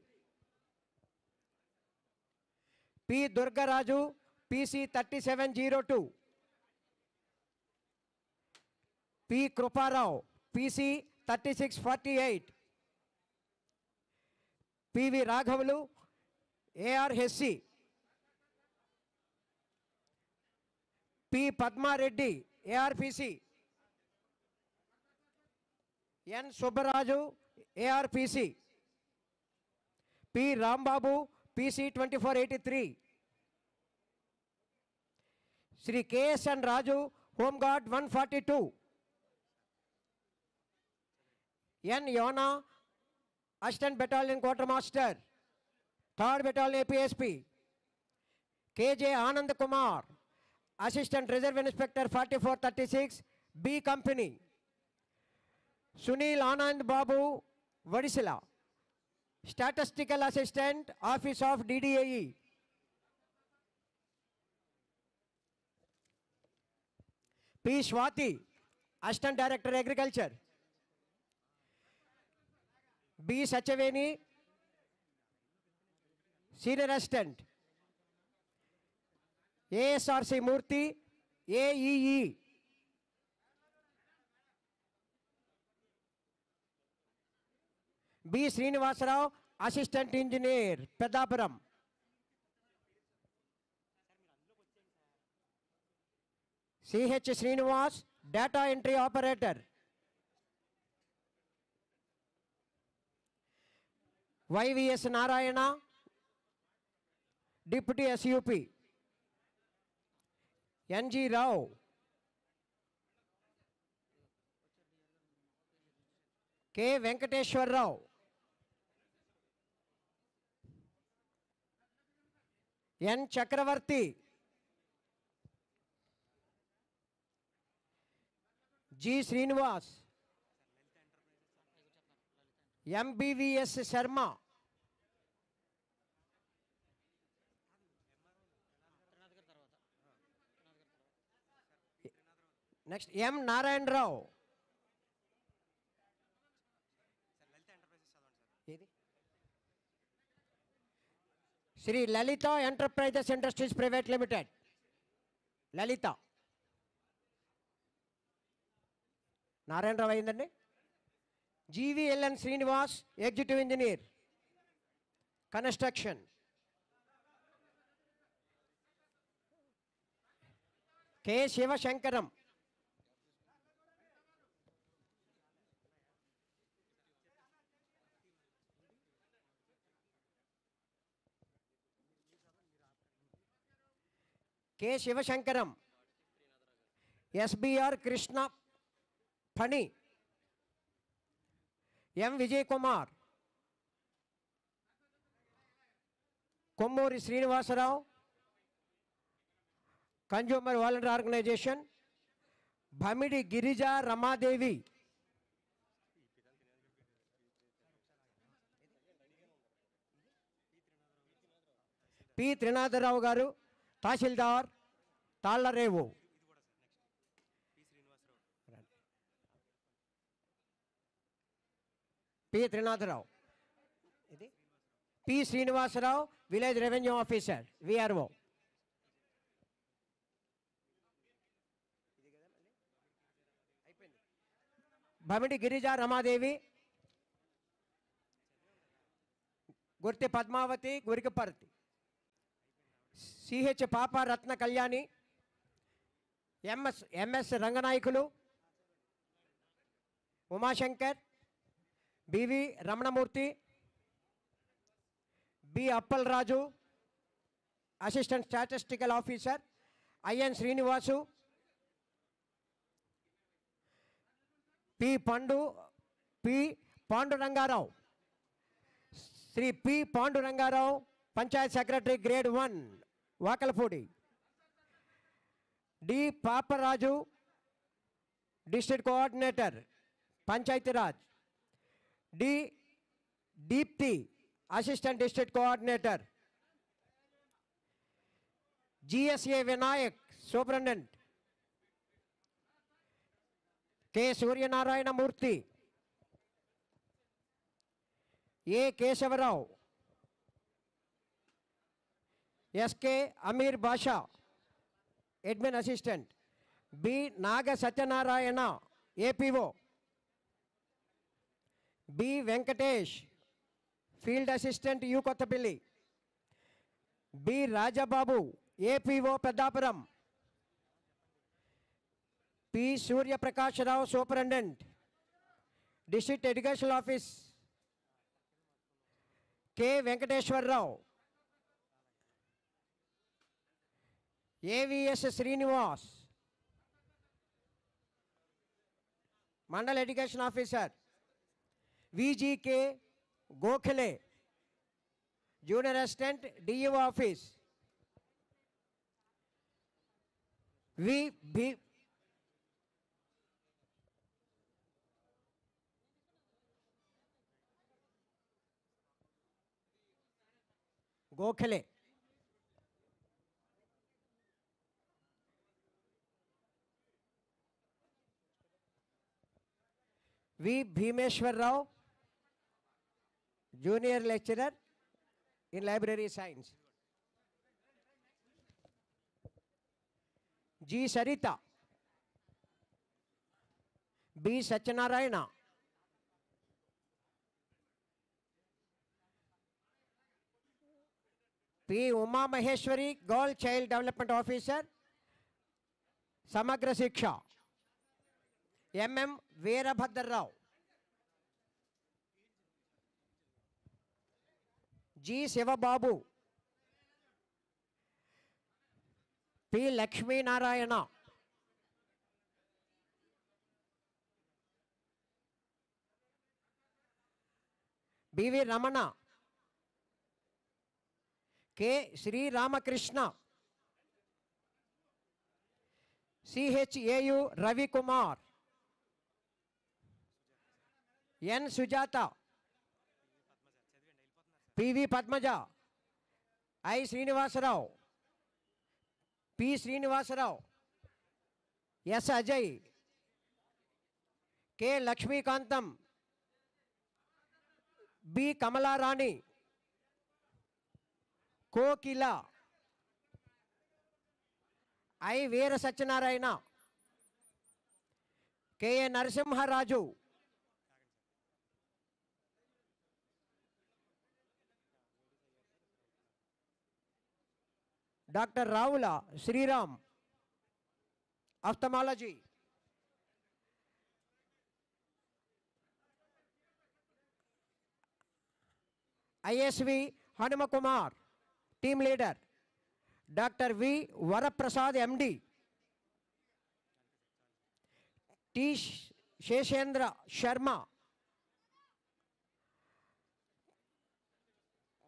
P. Durgaraju, PC 3702. P. Kruparao, PC 3648. PV Raghavulu, AR Hessi. P. Padma Reddy, ARPC. N. Subbaraju, ARPC. P. Rambabu, PC 2483. Sri KSN Raju, Home Guard 142. N. Yona, Assistant Battalion Quartermaster, 3rd Battalion APSP. KJ Anand Kumar, Assistant Reserve Inspector 4436, B Company. Sunil Anand Babu, Vadisila, Statistical Assistant, Office of DDAE. P. Swati, Assistant Director Agriculture. B. Sachaveni, Senior Assistant. ASRC Murthy, AEE. B. Srinivasarao, Assistant Engineer, Pedapuram. CH Srinivas, Data Entry Operator. YVS Narayana, Deputy SUP. NG Rao, K. Venkateshwar Rao, N. Chakravarti, G. Srinivas, MBVS Sharma, next M. Narayan Rao, Sri Lalita Enterprises Industries Private Limited, Lalita. Narayan Rao అయిందండి. GVLN Srinivas, Executive Engineer, Construction. K. Shivashankaram, K. Shivashankaram, SBR Krishna Pani, M. Vijay Kumar, Kommuri Srinivasarao, Consumer Volunteer Organization, Bhamidi Girija Ramadevi. P. Trinadharao Garu, Tahsildar, Tallarevu. P. Trinadharao. P. Srinivasarao, Village Revenue Officer, VRO. Bhamidi Girija Ramadevi, Gurti Padmavati, Gurikaparthi. CH Papa Ratna Kalyani, MS Ranganayakulu, Umashankar, BV Ramanamurthy, B. Appal Raju, Assistant Statistical Officer, IN Srinivasu, P. Pandurangarao, Sri P. Pandurangarao, Panchayat Secretary Grade 1, Vakalpudi. D. Paparaju, District Coordinator, Panchayati Raj. D. Deepthi, Assistant District Coordinator. GSA Vinayak, Superintendent K. Suryanarayana Murthy, A. Kesavarao, S.K. Amir Basha, Admin Assistant, B. Naga Satyanarayana, APO, B. Venkatesh, Field Assistant, U. Kottapilli, B. Rajababu, APO, Pedapuram, P. Surya Prakash Rao, Superintendent, District Educational Office, K. Venkateshwar Rao, AVS Srinivas, Mandal Education Officer, VGK Gokhale, Junior Assistant, DU Office, V. Gokhale, V. Bhimeshwar Rao, Junior Lecturer in Library Science, G. Sarita, B. Satyanarayana, P. Uma Maheshwari, Girl Child Development Officer, Samagra Shiksha, M. Veerabhadra Rao, G. Sivababu, P. Lakshmi Narayana, B.V. Ramana, K. Sri Ramakrishna, CHAU Ravi Kumar, N. Sujata, P.V. Padmaja, I. Srinivasarao, P. Srinivasarao, S. Ajay, K. Lakshmi Kantam, B. Kamala Rani, Kokila, I. Veera Satyanarayana, K. A. Narasimha Raju, Dr. Raula Sriram, Ophthalmology, ISV Hanumakumar, Team Leader, Dr. V. Varaprasad MD, T. Sheshendra Sharma,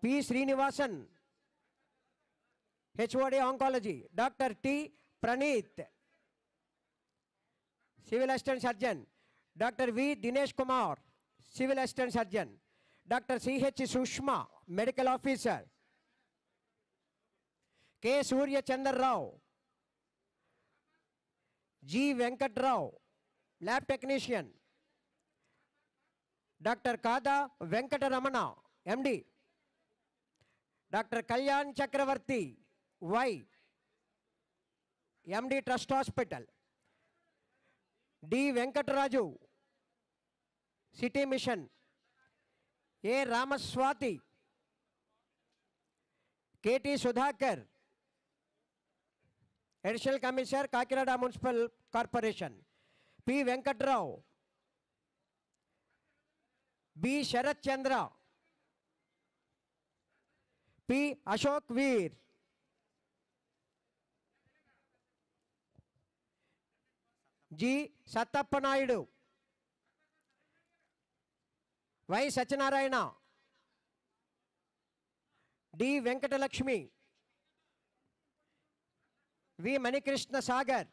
P. Srinivasan, HOD Oncology, Dr. T. Praneeth, Civil Assistant Surgeon, Dr. V. Dinesh Kumar, Civil Assistant Surgeon, Dr. C.H. Sushma, Medical Officer, K. Surya Chandra Rao, G. Venkat Rao, Lab Technician, Dr. Kada Venkataramana, MD, Dr. Kalyan Chakravarti, Y, MD Trust Hospital, D. Venkataraju, City Mission, A. Ramaswati, K.T. Sudhakar, Additional Commissioner, Kakinada Municipal Corporation, P. Venkatrao, B. Sharat Chandra, P. Ashok Veer, G. Sattappa Naidu, Y. Satyanarayana, D. Venkatalakshmi, V. Manikrishna Sagar,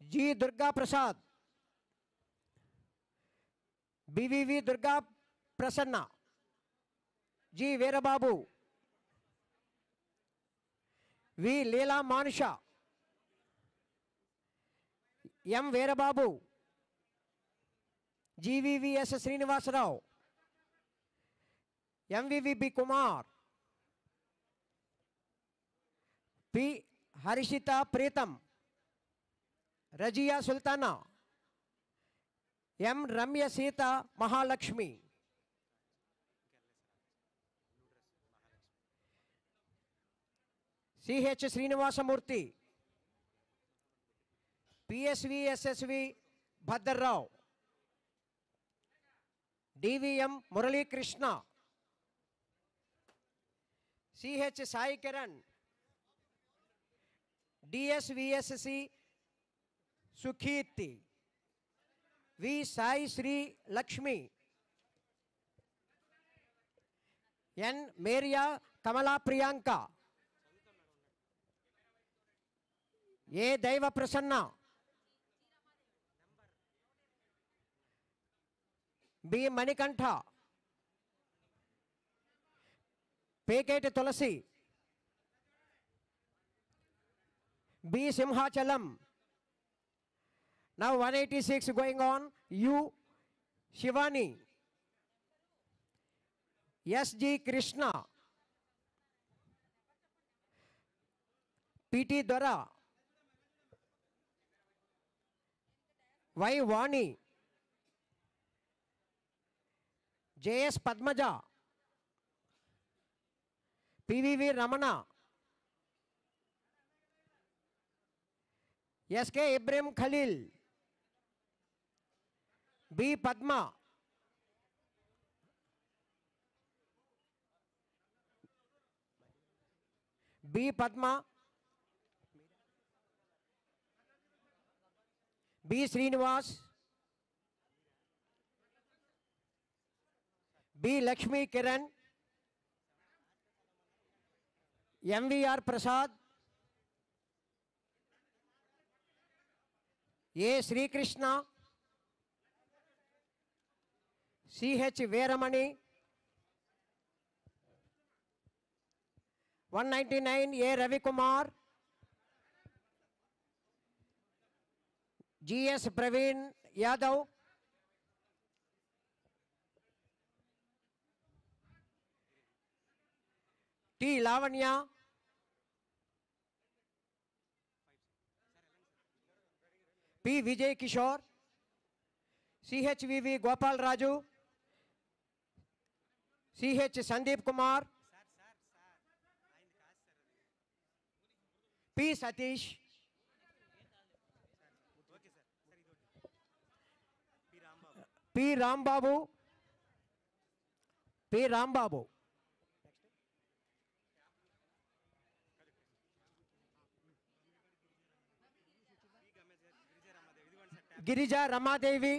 G. Durga Prasad, BVV Durga Prasanna, G. Veerababu, V Leela Manusha, M Veerababu, GVVS Srinivasarao, MVVB Kumar, P Harshita Preetham, Razia Sultana, M Ramya Sita Mahalakshmi, CH Srinivasamurthy, PSV SSV Bhadrarao, DVM Muralikrishna, CH Sai Kiran, DSVSC Sukeerthi, V Sai Sri Lakshmi, N Maria Kamala Priyanka, A Daiva Prasanna, B Manikanta, Peketi Tulasi, B Simhachalam. Now 186 going on. U Shivani, S.G. Krishna, P.T. Dora, Y. Vani, J.S. Padmaja, P.V.V. Ramana, S.K. Ibrahim Khalil, B. Padma, B. Padma, B. Srinivas, B. Lakshmi Kiran, MVR Prasad, A. Sri Krishna, C.H. Veeramani, 199 A. Ravi Kumar, G.S. Praveen Yadav, T. Lavanya, P. Vijay Kishore, C.H.V.V. Gopal Raju, C.H. Sandeep Kumar, P. Satish, P. Rambabu, P. Rambabu, Girija Ramadevi,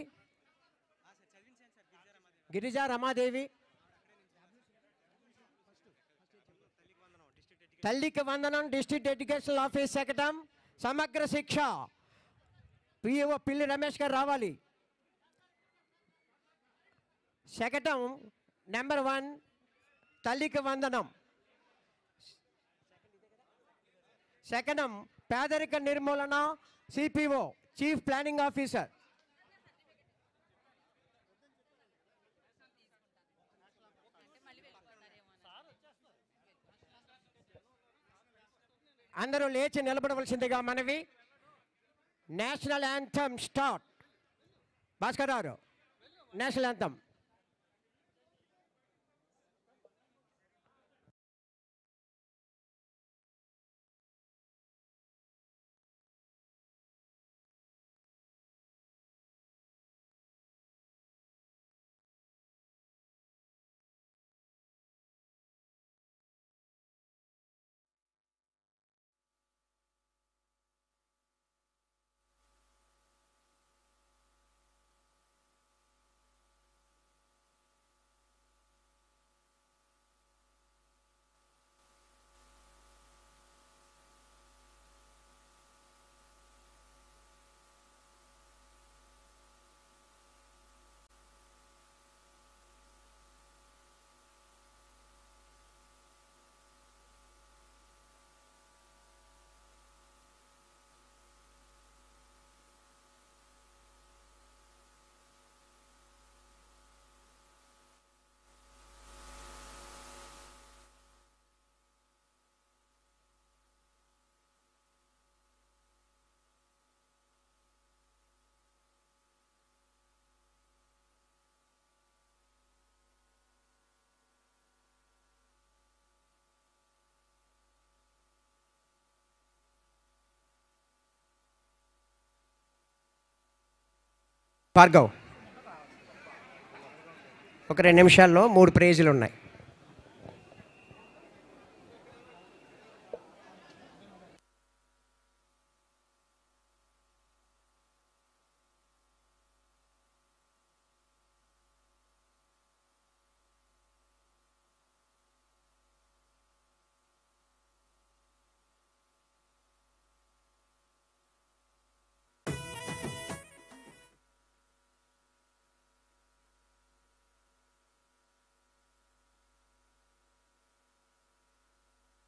Girija Ramadevi, తల్లికి వందనం district educational office శకటం సమగ్ర శిక్ష PO పిల్లి రమేష్ గారు రావాలి. శకటం number 1 తల్లికి వందనం. శకటం పేదరిక నిర్మూలన సిపిఓ చీఫ్ ప్లానింగ్ ఆఫీసర్. అందరూ లేచి నిలబడవలసిందిగా మనవి. National anthem start. భాస్కర్ గారు నేషనల్ యాంథమ్. భార్గవ్ ఒక 2 నిమిషాల్లో 3 ప్రైజులు ఉన్నాయి.